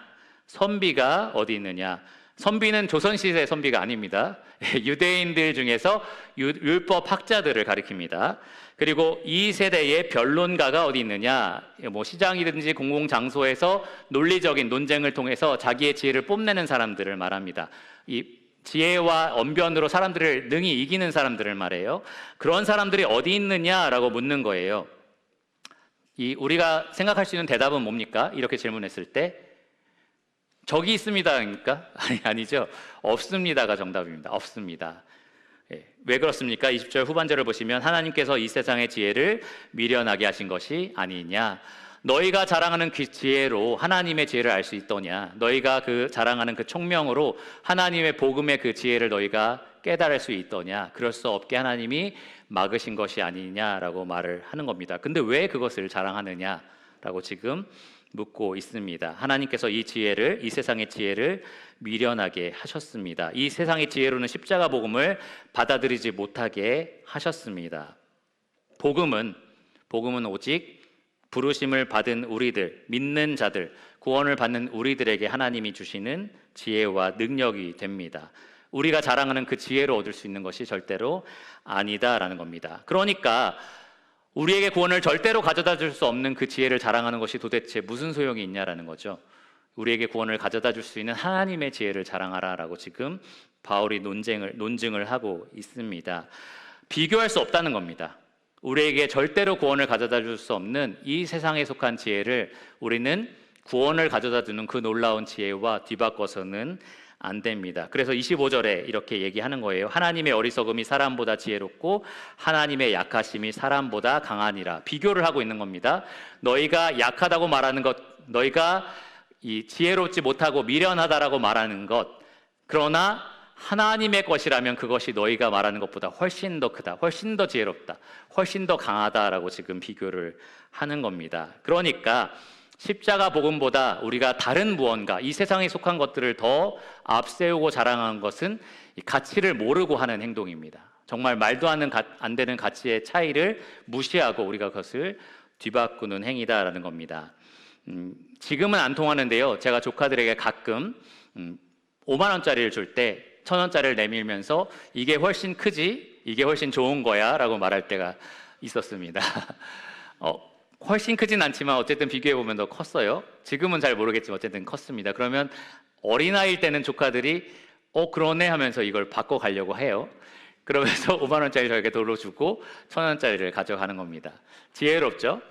선비가 어디 있느냐? 선비는 조선시대 선비가 아닙니다. 유대인들 중에서 율법 학자들을 가리킵니다. 그리고 이 세대의 변론가가 어디 있느냐? 시장이든지 공공장소에서 논리적인 논쟁을 통해서 자기의 지혜를 뽐내는 사람들을 말합니다. 이 지혜와 언변으로 사람들을 능히 이기는 사람들을 말해요. 그런 사람들이 어디 있느냐라고 묻는 거예요. 우리가 생각할 수 있는 대답은 뭡니까? 이렇게 질문했을 때 저기 있습니다입니까? 아니죠. 없습니다가 정답입니다. 없습니다. 왜 그렇습니까? 20절 후반절을 보시면 하나님께서 이 세상의 지혜를 미련하게 하신 것이 아니냐. 너희가 자랑하는 그 지혜로 하나님의 지혜를 알 수 있더냐. 너희가 그 자랑하는 그 총명으로 하나님의 복음의 그 지혜를 너희가 깨달을 수 있더냐. 그럴 수 없게 하나님이 막으신 것이 아니냐라고 말을 하는 겁니다. 근데 왜 그것을 자랑하느냐라고 지금 묻고 있습니다. 하나님께서 이 세상의 지혜를 미련하게 하셨습니다. 이 세상의 지혜로는 십자가 복음을 받아들이지 못하게 하셨습니다. 복음은 오직 부르심을 받은 우리들, 믿는 자들, 구원을 받는 우리들에게 하나님이 주시는 지혜와 능력이 됩니다. 우리가 자랑하는 그 지혜로 얻을 수 있는 것이 절대로 아니다라는 겁니다. 그러니까 우리에게 구원을 절대로 가져다 줄 수 없는 그 지혜를 자랑하는 것이 도대체 무슨 소용이 있냐라는 거죠. 우리에게 구원을 가져다 줄 수 있는 하나님의 지혜를 자랑하라라고 지금 바울이 논증을 하고 있습니다. 비교할 수 없다는 겁니다. 우리에게 절대로 구원을 가져다 줄 수 없는 이 세상에 속한 지혜를 우리는 구원을 가져다 주는 그 놀라운 지혜와 뒤바꿔서는 안 됩니다. 그래서 25절에 이렇게 얘기하는 거예요. 하나님의 어리석음이 사람보다 지혜롭고 하나님의 약하심이 사람보다 강하니라. 비교를 하고 있는 겁니다. 너희가 약하다고 말하는 것, 너희가 이 지혜롭지 못하고 미련하다라고 말하는 것, 그러나 하나님의 것이라면 그것이 너희가 말하는 것보다 훨씬 더 크다, 훨씬 더 지혜롭다, 훨씬 더 강하다라고 지금 비교를 하는 겁니다. 그러니까 십자가 복음보다 우리가 다른 무언가, 이 세상에 속한 것들을 더 앞세우고 자랑하는 것은 이 가치를 모르고 하는 행동입니다. 정말 말도 안 되는 가치의 차이를 무시하고 우리가 그것을 뒤바꾸는 행위다라는 겁니다. 지금은 안 통하는데요. 제가 조카들에게 가끔 5만 원짜리를 줄 때 1,000원짜리를 내밀면서 이게 훨씬 크지, 이게 훨씬 좋은 거야 라고 말할 때가 있었습니다. 훨씬 크진 않지만 어쨌든 비교해보면 더 컸어요. 지금은 잘 모르겠지만 어쨌든 컸습니다. 그러면 어린아이일 때는 조카들이 그러네 하면서 이걸 바꿔가려고 해요. 그러면서 5만 원짜리 저에게 돌려주고 1,000원짜리를 가져가는 겁니다. 지혜롭죠?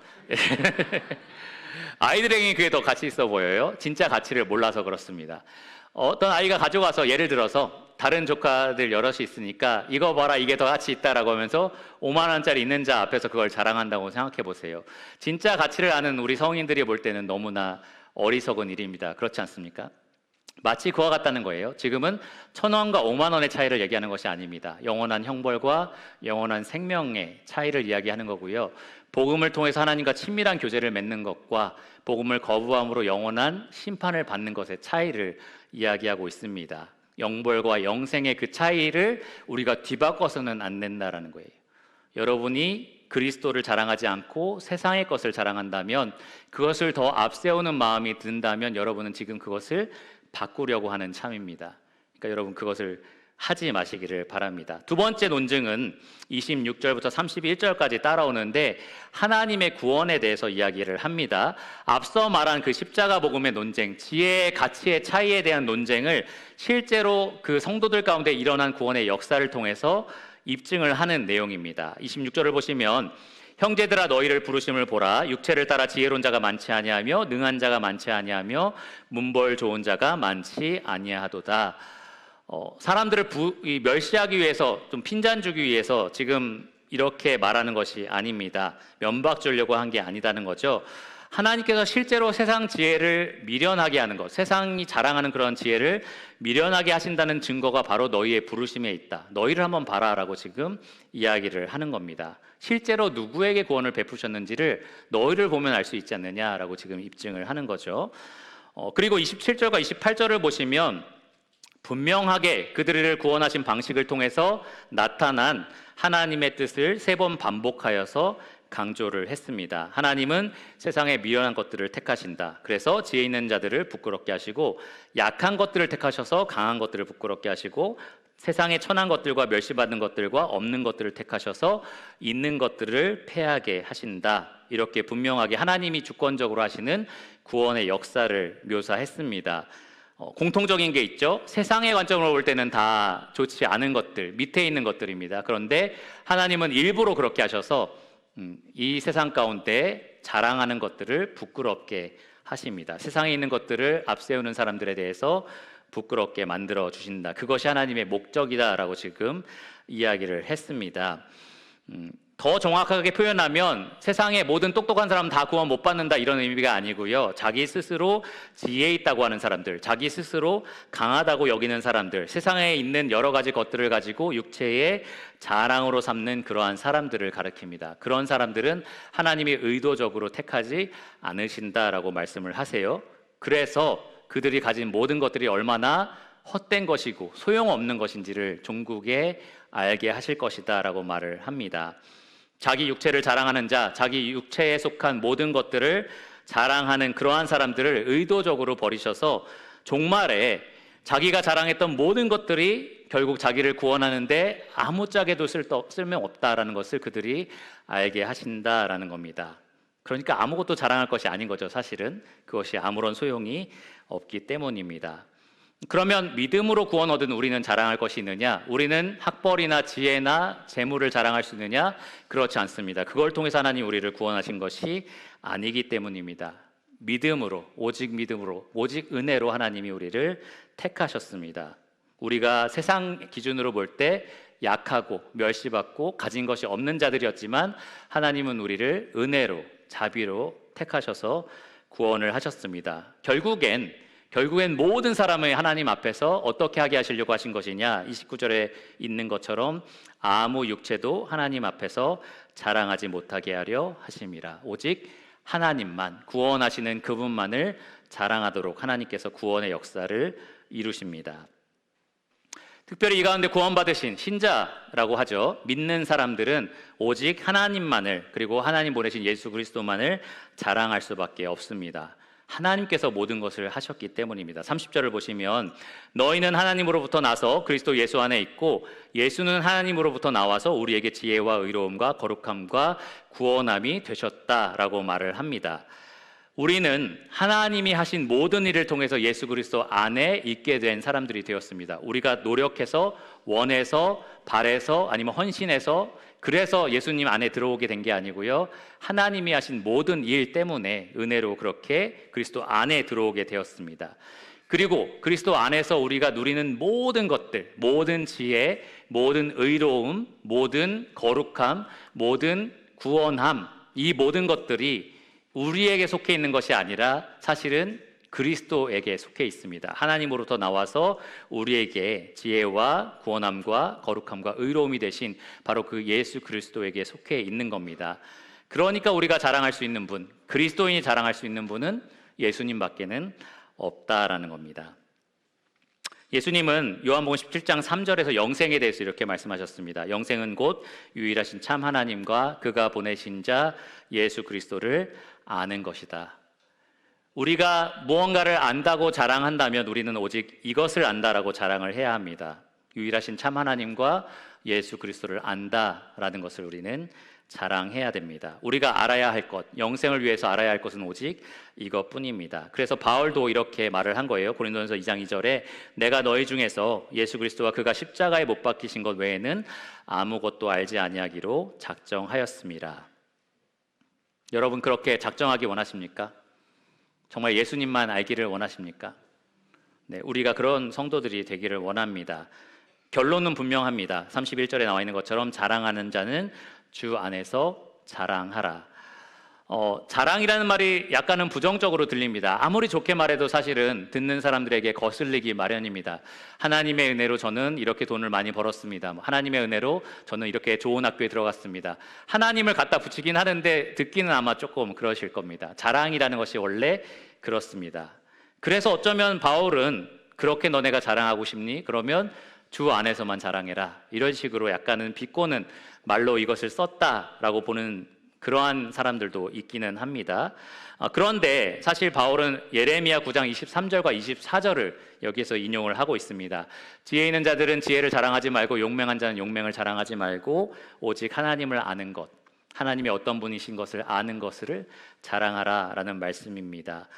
아이들에게는 그게 더 가치 있어 보여요. 진짜 가치를 몰라서 그렇습니다. 어떤 아이가 가져가서 예를 들어서 다른 조카들 여럿이 있으니까 이거 봐라 이게 더 가치 있다라고 하면서 5만 원짜리 있는 자 앞에서 그걸 자랑한다고 생각해 보세요. 진짜 가치를 아는 우리 성인들이 볼 때는 너무나 어리석은 일입니다. 그렇지 않습니까? 마치 그와 같다는 거예요. 지금은 1,000원과 5만 원의 차이를 얘기하는 것이 아닙니다. 영원한 형벌과 영원한 생명의 차이를 이야기하는 거고요. 복음을 통해서 하나님과 친밀한 교제를 맺는 것과 복음을 거부함으로 영원한 심판을 받는 것의 차이를 이야기하고 있습니다. 영벌과 영생의 그 차이를 우리가 뒤바꿔서는 안 된다라는 거예요. 여러분이 그리스도를 자랑하지 않고 세상의 것을 자랑한다면, 그것을 더 앞세우는 마음이 든다면 여러분은 지금 그것을 바꾸려고 하는 참입니다. 그러니까 여러분 그것을 하지 마시기를 바랍니다. 두 번째 논증은 26절부터 31절까지 따라오는데 하나님의 구원에 대해서 이야기를 합니다. 앞서 말한 그 십자가 복음의 논쟁, 지혜의 가치의 차이에 대한 논쟁을 실제로 그 성도들 가운데 일어난 구원의 역사를 통해서 입증을 하는 내용입니다. 26절을 보시면 형제들아 너희를 부르심을 보라. 육체를 따라 지혜로운 자가 많지 아니하며 능한 자가 많지 아니하며 문벌 좋은 자가 많지 아니하도다. 사람들을 멸시하기 위해서, 좀 핀잔 주기 위해서 지금 이렇게 말하는 것이 아닙니다. 면박 주려고 한 게 아니다는 거죠. 하나님께서 실제로 세상 지혜를 미련하게 하는 것, 세상이 자랑하는 그런 지혜를 미련하게 하신다는 증거가 바로 너희의 부르심에 있다. 너희를 한번 봐라라고 지금 이야기를 하는 겁니다. 실제로 누구에게 구원을 베푸셨는지를 너희를 보면 알 수 있지 않느냐라고 지금 입증을 하는 거죠. 그리고 27절과 28절을 보시면 분명하게 그들을 구원하신 방식을 통해서 나타난 하나님의 뜻을 3번 반복하여서 강조를 했습니다. 하나님은 세상의 미련한 것들을 택하신다. 그래서 지혜 있는 자들을 부끄럽게 하시고 약한 것들을 택하셔서 강한 것들을 부끄럽게 하시고 세상의 천한 것들과 멸시받는 것들과 없는 것들을 택하셔서 있는 것들을 패하게 하신다. 이렇게 분명하게 하나님이 주권적으로 하시는 구원의 역사를 묘사했습니다. 공통적인 게 있죠. 세상의 관점으로 볼 때는 다 좋지 않은 것들, 밑에 있는 것들입니다. 그런데 하나님은 일부러 그렇게 하셔서 이 세상 가운데 자랑하는 것들을 부끄럽게 하십니다. 세상에 있는 것들을 앞세우는 사람들에 대해서 부끄럽게 만들어 주신다. 그것이 하나님의 목적이다라고 지금 이야기를 했습니다. 더 정확하게 표현하면 세상의 모든 똑똑한 사람 다 구원 못 받는다 이런 의미가 아니고요. 자기 스스로 지혜 있다고 하는 사람들, 자기 스스로 강하다고 여기는 사람들, 세상에 있는 여러 가지 것들을 가지고 육체의 자랑으로 삼는 그러한 사람들을 가리킵니다. 그런 사람들은 하나님이 의도적으로 택하지 않으신다라고 말씀을 하세요. 그래서 그들이 가진 모든 것들이 얼마나 헛된 것이고 소용없는 것인지를 종국에 알게 하실 것이다 라고 말을 합니다. 자기 육체를 자랑하는 자, 자기 육체에 속한 모든 것들을 자랑하는 그러한 사람들을 의도적으로 버리셔서 종말에 자기가 자랑했던 모든 것들이 결국 자기를 구원하는데 아무짝에도 쓸모없다라는 것을 그들이 알게 하신다라는 겁니다. 그러니까 아무것도 자랑할 것이 아닌 거죠. 사실은 그것이 아무런 소용이 없기 때문입니다. 그러면 믿음으로 구원 얻은 우리는 자랑할 것이 있느냐? 우리는 학벌이나 지혜나 재물을 자랑할 수 있느냐? 그렇지 않습니다. 그걸 통해서 하나님 우리를 구원하신 것이 아니기 때문입니다. 믿음으로, 오직 은혜로 하나님이 우리를 택하셨습니다. 우리가 세상 기준으로 볼 때 약하고 멸시받고 가진 것이 없는 자들이었지만 하나님은 우리를 은혜로, 자비로 택하셔서 구원을 하셨습니다. 결국엔 모든 사람을 하나님 앞에서 어떻게 하게 하시려고 하신 것이냐, 29절에 있는 것처럼 아무 육체도 하나님 앞에서 자랑하지 못하게 하려 하심이라. 오직 하나님만, 구원하시는 그분만을 자랑하도록 하나님께서 구원의 역사를 이루십니다. 특별히 이 가운데 구원받으신 신자라고 하죠. 믿는 사람들은 오직 하나님만을, 그리고 하나님 보내신 예수 그리스도만을 자랑할 수밖에 없습니다. 하나님께서 모든 것을 하셨기 때문입니다. 30절을 보시면 너희는 하나님으로부터 나서 그리스도 예수 안에 있고 예수는 하나님으로부터 나와서 우리에게 지혜와 의로움과 거룩함과 구원함이 되셨다라고 말을 합니다. 우리는 하나님이 하신 모든 일을 통해서 예수 그리스도 안에 있게 된 사람들이 되었습니다. 우리가 노력해서, 원해서, 바래서, 아니면 헌신해서, 그래서 예수님 안에 들어오게 된 게 아니고요, 하나님이 하신 모든 일 때문에 은혜로 그렇게 그리스도 안에 들어오게 되었습니다. 그리고 그리스도 안에서 우리가 누리는 모든 것들, 모든 지혜, 모든 의로움, 모든 거룩함, 모든 구원함, 이 모든 것들이 우리에게 속해 있는 것이 아니라 사실은 그리스도에게 속해 있습니다. 하나님으로부터 나와서 우리에게 지혜와 구원함과 거룩함과 의로움이 되신 바로 그 예수 그리스도에게 속해 있는 겁니다. 그러니까 우리가 자랑할 수 있는 분, 그리스도인이 자랑할 수 있는 분은 예수님밖에는 없다라는 겁니다. 예수님은 요한복음 17장 3절에서 영생에 대해서 이렇게 말씀하셨습니다. 영생은 곧 유일하신 참 하나님과 그가 보내신 자 예수 그리스도를 아는 것이다. 우리가 무언가를 안다고 자랑한다면 우리는 오직 이것을 안다라고 자랑을 해야 합니다. 유일하신 참 하나님과 예수 그리스도를 안다라는 것을 우리는 자랑해야 됩니다. 우리가 알아야 할 것, 영생을 위해서 알아야 할 것은 오직 이것뿐입니다. 그래서 바울도 이렇게 말을 한 거예요. 고린도전서 2장 2절에 내가 너희 중에서 예수 그리스도와 그가 십자가에 못 박히신 것 외에는 아무것도 알지 아니하기로 작정하였습니다. 여러분 그렇게 작정하기 원하십니까? 정말 예수님만 알기를 원하십니까? 네, 우리가 그런 성도들이 되기를 원합니다. 결론은 분명합니다. 31절에 나와 있는 것처럼 자랑하는 자는 주 안에서 자랑하라. 자랑이라는 말이 약간은 부정적으로 들립니다. 아무리 좋게 말해도 사실은 듣는 사람들에게 거슬리기 마련입니다. 하나님의 은혜로 저는 이렇게 돈을 많이 벌었습니다. 하나님의 은혜로 저는 이렇게 좋은 학교에 들어갔습니다. 하나님을 갖다 붙이긴 하는데 듣기는 아마 조금 그러실 겁니다. 자랑이라는 것이 원래 그렇습니다. 그래서 어쩌면 바울은 그렇게 너네가 자랑하고 싶니? 그러면 주 안에서만 자랑해라. 이런 식으로 약간은 비꼬는 말로 이것을 썼다라고 보는 그러한 사람들도 있기는 합니다. 그런데 사실 바울은 예레미야 9장 23절과 24절을 여기에서 인용을 하고 있습니다. 지혜 있는 자들은 지혜를 자랑하지 말고 용맹한 자는 용맹을 자랑하지 말고 오직 하나님을 아는 것, 하나님이 어떤 분이신 것을 아는 것을 자랑하라 라는 말씀입니다.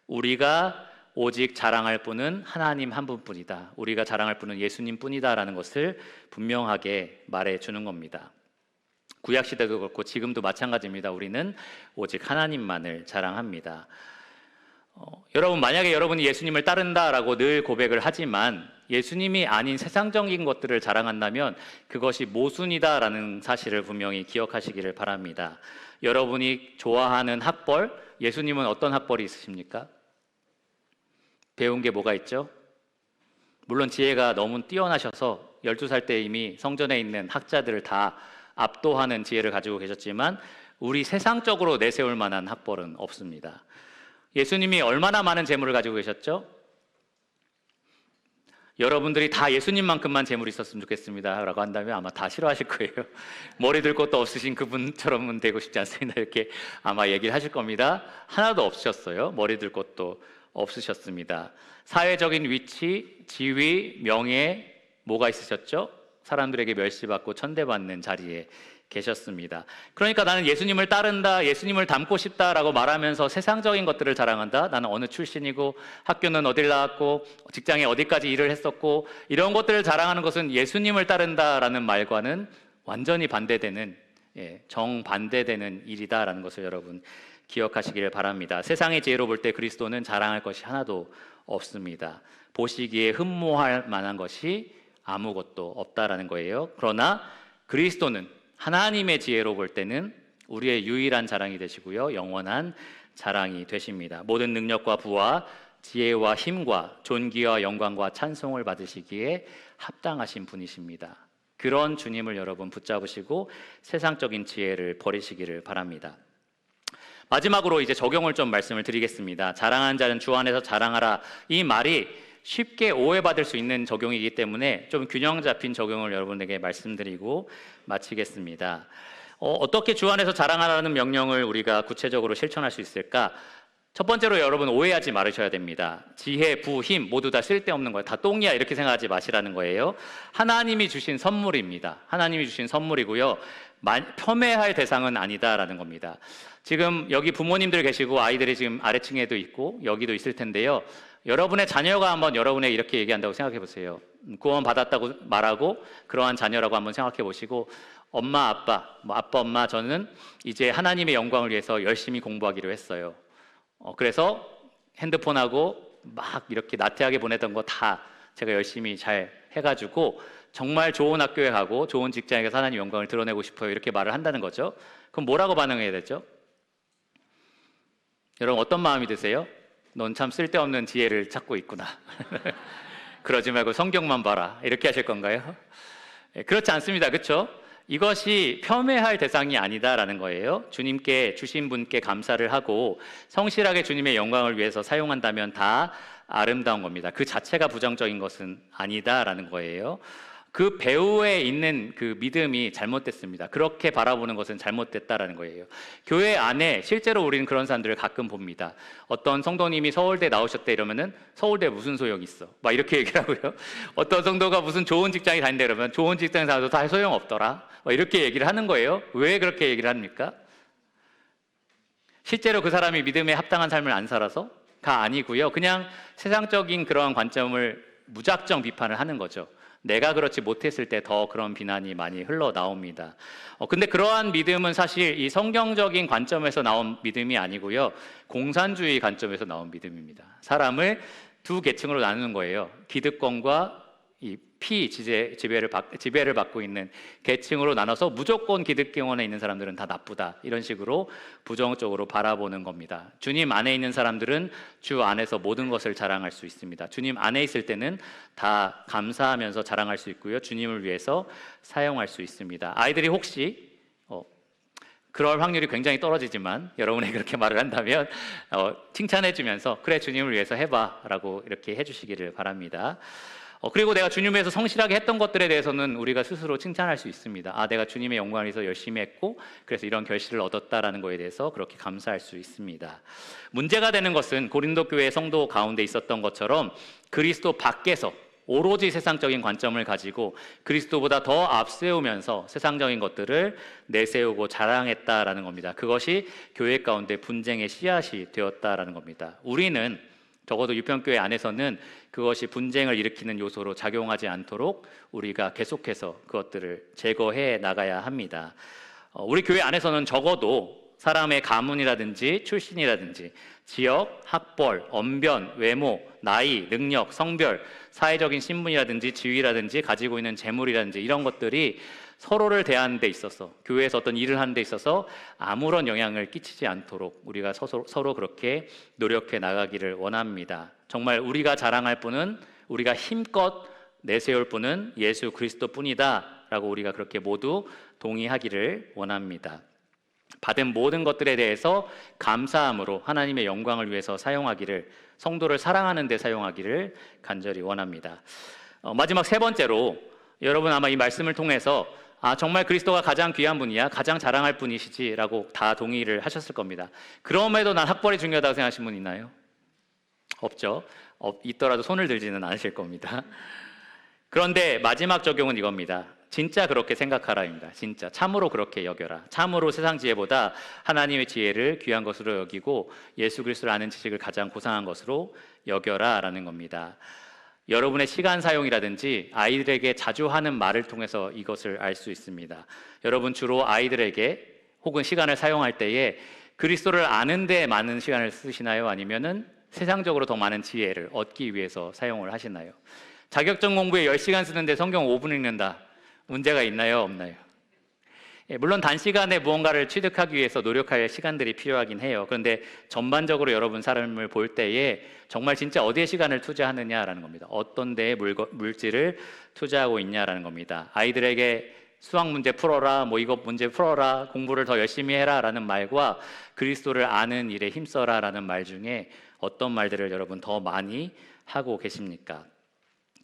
우리가 오직 자랑할 분은 하나님 한 분뿐이다. 우리가 자랑할 분은 예수님 뿐이다 라는 것을 분명하게 말해주는 겁니다. 구약시대도 그렇고 지금도 마찬가지입니다. 우리는 오직 하나님만을 자랑합니다. 여러분 만약에 여러분이 예수님을 따른다라고 늘 고백을 하지만 예수님이 아닌 세상적인 것들을 자랑한다면 그것이 모순이다라는 사실을 분명히 기억하시기를 바랍니다. 여러분이 좋아하는 학벌, 예수님은 어떤 학벌이 있으십니까? 배운 게 뭐가 있죠? 물론 지혜가 너무 뛰어나셔서 12살 때 이미 성전에 있는 학자들을 다 압도하는 지혜를 가지고 계셨지만 우리 세상적으로 내세울 만한 학벌은 없습니다. 예수님이 얼마나 많은 재물을 가지고 계셨죠? 여러분들이 다 예수님만큼만 재물이 있었으면 좋겠습니다 라고 한다면 아마 다 싫어하실 거예요. 머리 들 것도 없으신 그분처럼은 되고 싶지 않습니다 이렇게 아마 얘기를 하실 겁니다. 하나도 없으셨어요. 머리 들 것도 없으셨습니다. 사회적인 위치, 지위, 명예 뭐가 있으셨죠? 사람들에게 멸시받고 천대받는 자리에 계셨습니다. 그러니까 나는 예수님을 따른다, 예수님을 닮고 싶다라고 말하면서 세상적인 것들을 자랑한다. 나는 어느 출신이고 학교는 어딜 나왔고 직장에 어디까지 일을 했었고 이런 것들을 자랑하는 것은 예수님을 따른다라는 말과는 완전히 반대되는 정반대되는 일이다라는 것을 여러분 기억하시길 바랍니다. 세상의 지혜로 볼 때 그리스도는 자랑할 것이 하나도 없습니다. 보시기에 흠모할 만한 것이 아무것도 없다라는 거예요. 그러나 그리스도는 하나님의 지혜로 볼 때는 우리의 유일한 자랑이 되시고요, 영원한 자랑이 되십니다. 모든 능력과 부와 지혜와 힘과 존귀와 영광과 찬송을 받으시기에 합당하신 분이십니다. 그런 주님을 여러분 붙잡으시고 세상적인 지혜를 버리시기를 바랍니다. 마지막으로 이제 적용을 좀 말씀을 드리겠습니다. 자랑하는 자는 주 안에서 자랑하라. 이 말이 쉽게 오해받을 수 있는 적용이기 때문에 좀 균형 잡힌 적용을 여러분에게 말씀드리고 마치겠습니다. 어떻게 주 안에서 자랑하라는 명령을 우리가 구체적으로 실천할 수 있을까? 첫 번째로 여러분 오해하지 말으셔야 됩니다. 지혜, 부, 힘 모두 다 쓸데없는 거예요. 다 똥이야 이렇게 생각하지 마시라는 거예요. 하나님이 주신 선물입니다. 하나님이 주신 선물이고요. 폄훼할 대상은 아니다라는 겁니다. 지금 여기 부모님들 계시고 아이들이 지금 아래층에도 있고 여기도 있을 텐데요. 여러분의 자녀가 한번 여러분에게 이렇게 얘기한다고 생각해 보세요. 구원 받았다고 말하고 그러한 자녀라고 한번 생각해 보시고, 엄마, 아빠, 아빠, 엄마, 저는 이제 하나님의 영광을 위해서 열심히 공부하기로 했어요. 그래서 핸드폰하고 막 이렇게 나태하게 보내던 거 다 제가 열심히 잘 해가지고 정말 좋은 학교에 가고 좋은 직장에 가서 하나님 영광을 드러내고 싶어요. 이렇게 말을 한다는 거죠. 그럼 뭐라고 반응해야 되죠? 여러분 어떤 마음이 드세요? 넌 참 쓸데없는 지혜를 찾고 있구나. 그러지 말고 성경만 봐라. 이렇게 하실 건가요? 그렇지 않습니다. 그렇죠? 이것이 폄훼할 대상이 아니다라는 거예요. 주님께 주신 분께 감사를 하고 성실하게 주님의 영광을 위해서 사용한다면 다 아름다운 겁니다. 그 자체가 부정적인 것은 아니다라는 거예요. 그 배후에 있는 그 믿음이 잘못됐습니다. 그렇게 바라보는 것은 잘못됐다라는 거예요. 교회 안에 실제로 우리는 그런 사람들을 가끔 봅니다. 어떤 성도님이 서울대 나오셨대 이러면은 서울대 무슨 소용이 있어? 막 이렇게 얘기를 하고요. 어떤 성도가 무슨 좋은 직장에 다닌다 이러면 좋은 직장에 다녀도 다 소용없더라. 막 이렇게 얘기를 하는 거예요. 왜 그렇게 얘기를 합니까? 실제로 그 사람이 믿음에 합당한 삶을 안 살아서가 아니고요. 그냥 세상적인 그런 관점을 무작정 비판을 하는 거죠. 내가 그렇지 못했을 때 더 그런 비난이 많이 흘러나옵니다. 근데 그러한 믿음은 사실 이 성경적인 관점에서 나온 믿음이 아니고요. 공산주의 관점에서 나온 믿음입니다. 사람을 두 계층으로 나누는 거예요. 기득권과 이 지배를 받고 있는 계층으로 나눠서 무조건 기득권에 있는 사람들은 다 나쁘다. 이런 식으로 부정적으로 바라보는 겁니다. 주님 안에 있는 사람들은 주 안에서 모든 것을 자랑할 수 있습니다. 주님 안에 있을 때는 다 감사하면서 자랑할 수 있고요. 주님을 위해서 사용할 수 있습니다. 아이들이 혹시 그럴 확률이 굉장히 떨어지지만 여러분이 그렇게 말을 한다면 칭찬해 주면서 그래 주님을 위해서 해봐 라고 이렇게 해주시기를 바랍니다. 그리고 내가 주님을 위해서 성실하게 했던 것들에 대해서는 우리가 스스로 칭찬할 수 있습니다. 아, 내가 주님의 영광을 위해서 열심히 했고 그래서 이런 결실을 얻었다라는 거에 대해서 그렇게 감사할 수 있습니다. 문제가 되는 것은 고린도 교회 성도 가운데 있었던 것처럼 그리스도 밖에서 오로지 세상적인 관점을 가지고 그리스도보다 더 앞세우면서 세상적인 것들을 내세우고 자랑했다라는 겁니다. 그것이 교회 가운데 분쟁의 씨앗이 되었다라는 겁니다. 우리는 적어도 유평교회 안에서는 그것이 분쟁을 일으키는 요소로 작용하지 않도록 우리가 계속해서 그것들을 제거해 나가야 합니다. 우리 교회 안에서는 적어도 사람의 가문이라든지 출신이라든지 지역, 학벌, 언변, 외모, 나이, 능력, 성별, 사회적인 신분이라든지 지위라든지 가지고 있는 재물이라든지 이런 것들이 서로를 대하는 데 있어서 교회에서 어떤 일을 하는 데 있어서 아무런 영향을 끼치지 않도록 우리가 서로 그렇게 노력해 나가기를 원합니다. 정말 우리가 자랑할 분은 우리가 힘껏 내세울 분은 예수 그리스도뿐이다 라고 우리가 그렇게 모두 동의하기를 원합니다. 받은 모든 것들에 대해서 감사함으로 하나님의 영광을 위해서 사용하기를, 성도를 사랑하는 데 사용하기를 간절히 원합니다. 마지막 세 번째로 여러분 아마 이 말씀을 통해서 정말 그리스도가 가장 귀한 분이야, 가장 자랑할 분이시지 라고 다 동의를 하셨을 겁니다. 그럼에도 난 학벌이 중요하다고 생각하시는 분 있나요? 없죠. 있더라도 손을 들지는 않으실 겁니다. 그런데 마지막 적용은 이겁니다. 진짜 그렇게 생각하라입니다. 진짜 참으로 그렇게 여겨라. 참으로 세상 지혜보다 하나님의 지혜를 귀한 것으로 여기고 예수 그리스도를 아는 지식을 가장 고상한 것으로 여겨라 라는 겁니다. 여러분의 시간 사용이라든지 아이들에게 자주 하는 말을 통해서 이것을 알 수 있습니다. 여러분 주로 아이들에게 혹은 시간을 사용할 때에 그리스도를 아는 데 많은 시간을 쓰시나요? 아니면은 세상적으로 더 많은 지혜를 얻기 위해서 사용을 하시나요? 자격증 공부에 10시간 쓰는데 성경 5분 읽는다. 문제가 있나요? 없나요? 물론 단시간에 무언가를 취득하기 위해서 노력할 시간들이 필요하긴 해요. 그런데 전반적으로 여러분 삶을 볼 때에 정말 진짜 어디에 시간을 투자하느냐라는 겁니다. 어떤 데에 물질을 투자하고 있냐라는 겁니다. 아이들에게 수학 문제 풀어라, 뭐 이것 문제 풀어라, 공부를 더 열심히 해라라는 말과 그리스도를 아는 일에 힘써라라는 말 중에 어떤 말들을 여러분 더 많이 하고 계십니까?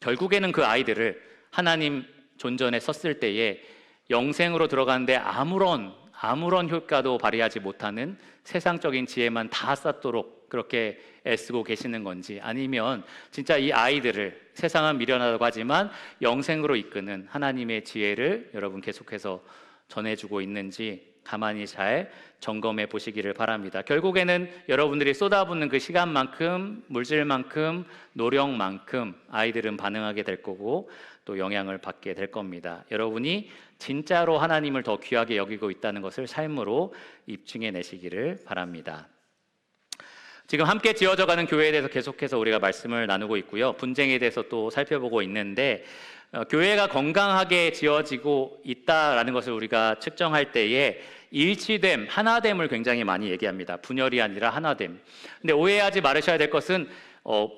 결국에는 그 아이들을 하나님 존전에 섰을 때에 영생으로 들어가는데 아무런 효과도 발휘하지 못하는 세상적인 지혜만 다 쌓도록 그렇게 애쓰고 계시는 건지, 아니면 진짜 이 아이들을 세상은 미련하다고 하지만 영생으로 이끄는 하나님의 지혜를 여러분 계속해서 전해주고 있는지 가만히 잘 점검해 보시기를 바랍니다. 결국에는 여러분들이 쏟아붓는 그 시간만큼, 물질만큼, 노력만큼 아이들은 반응하게 될 거고 또 영향을 받게 될 겁니다. 여러분이 진짜로 하나님을 더 귀하게 여기고 있다는 것을 삶으로 입증해 내시기를 바랍니다. 지금 함께 지어져가는 교회에 대해서 계속해서 우리가 말씀을 나누고 있고요. 분쟁에 대해서 또 살펴보고 있는데, 교회가 건강하게 지어지고 있다라는 것을 우리가 측정할 때에 일치됨, 하나됨을 굉장히 많이 얘기합니다. 분열이 아니라 하나됨. 근데 오해하지 말으셔야 될 것은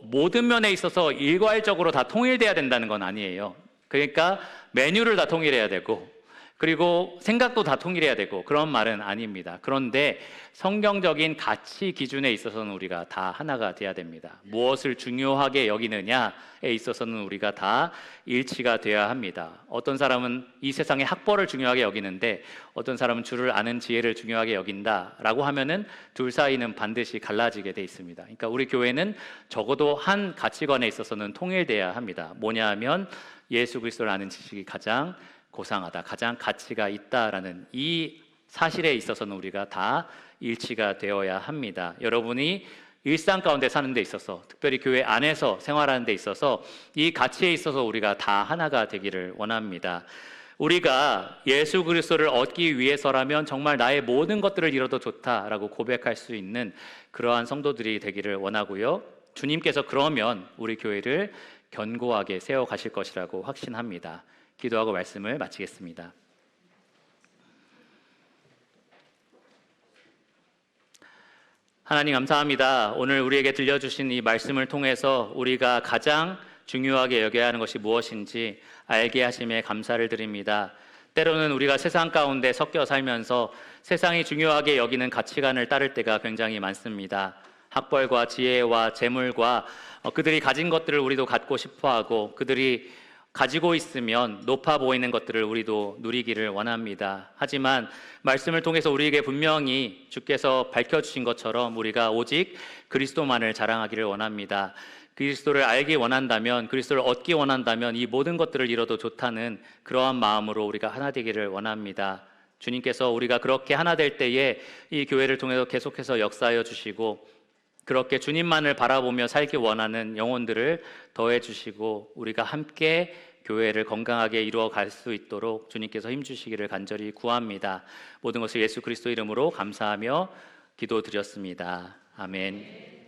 모든 면에 있어서 일괄적으로 다 통일돼야 된다는 건 아니에요. 그러니까 메뉴를 다 통일해야 되고, 그리고 생각도 다 통일해야 되고, 그런 말은 아닙니다. 그런데 성경적인 가치 기준에 있어서는 우리가 다 하나가 돼야 됩니다. 무엇을 중요하게 여기느냐에 있어서는 우리가 다 일치가 돼야 합니다. 어떤 사람은 이 세상의 학벌을 중요하게 여기는데 어떤 사람은 주를 아는 지혜를 중요하게 여긴다라고 하면은 둘 사이는 반드시 갈라지게 돼 있습니다. 그러니까 우리 교회는 적어도 한 가치관에 있어서는 통일돼야 합니다. 뭐냐 하면 예수 그리스도를 아는 지식이 가장 고상하다, 가장 가치가 있다라는 이 사실에 있어서는 우리가 다 일치가 되어야 합니다. 여러분이 일상 가운데 사는 데 있어서, 특별히 교회 안에서 생활하는 데 있어서 이 가치에 있어서 우리가 다 하나가 되기를 원합니다. 우리가 예수 그리스도를 얻기 위해서라면 정말 나의 모든 것들을 잃어도 좋다라고 고백할 수 있는 그러한 성도들이 되기를 원하고요. 주님께서 그러면 우리 교회를 견고하게 세워가실 것이라고 확신합니다. 기도하고 말씀을 마치겠습니다. 하나님 감사합니다. 오늘 우리에게 들려주신 이 말씀을 통해서 우리가 가장 중요하게 여겨야 하는 것이 무엇인지 알게 하심에 감사를 드립니다. 때로는 우리가 세상 가운데 섞여 살면서 세상이 중요하게 여기는 가치관을 따를 때가 굉장히 많습니다. 학벌과 지혜와 재물과 그들이 가진 것들을 우리도 갖고 싶어하고, 그들이 가지고 있으면 높아 보이는 것들을 우리도 누리기를 원합니다. 하지만 말씀을 통해서 우리에게 분명히 주께서 밝혀주신 것처럼 우리가 오직 그리스도만을 자랑하기를 원합니다. 그리스도를 알기 원한다면, 그리스도를 얻기 원한다면 이 모든 것들을 잃어도 좋다는 그러한 마음으로 우리가 하나 되기를 원합니다. 주님께서 우리가 그렇게 하나 될 때에 이 교회를 통해서 계속해서 역사하여 주시고, 그렇게 주님만을 바라보며 살기 원하는 영혼들을 더해 주시고, 우리가 함께 교회를 건강하게 이루어 갈 수 있도록 주님께서 힘주시기를 간절히 구합니다. 모든 것을 예수 그리스도 이름으로 감사하며 기도드렸습니다. 아멘.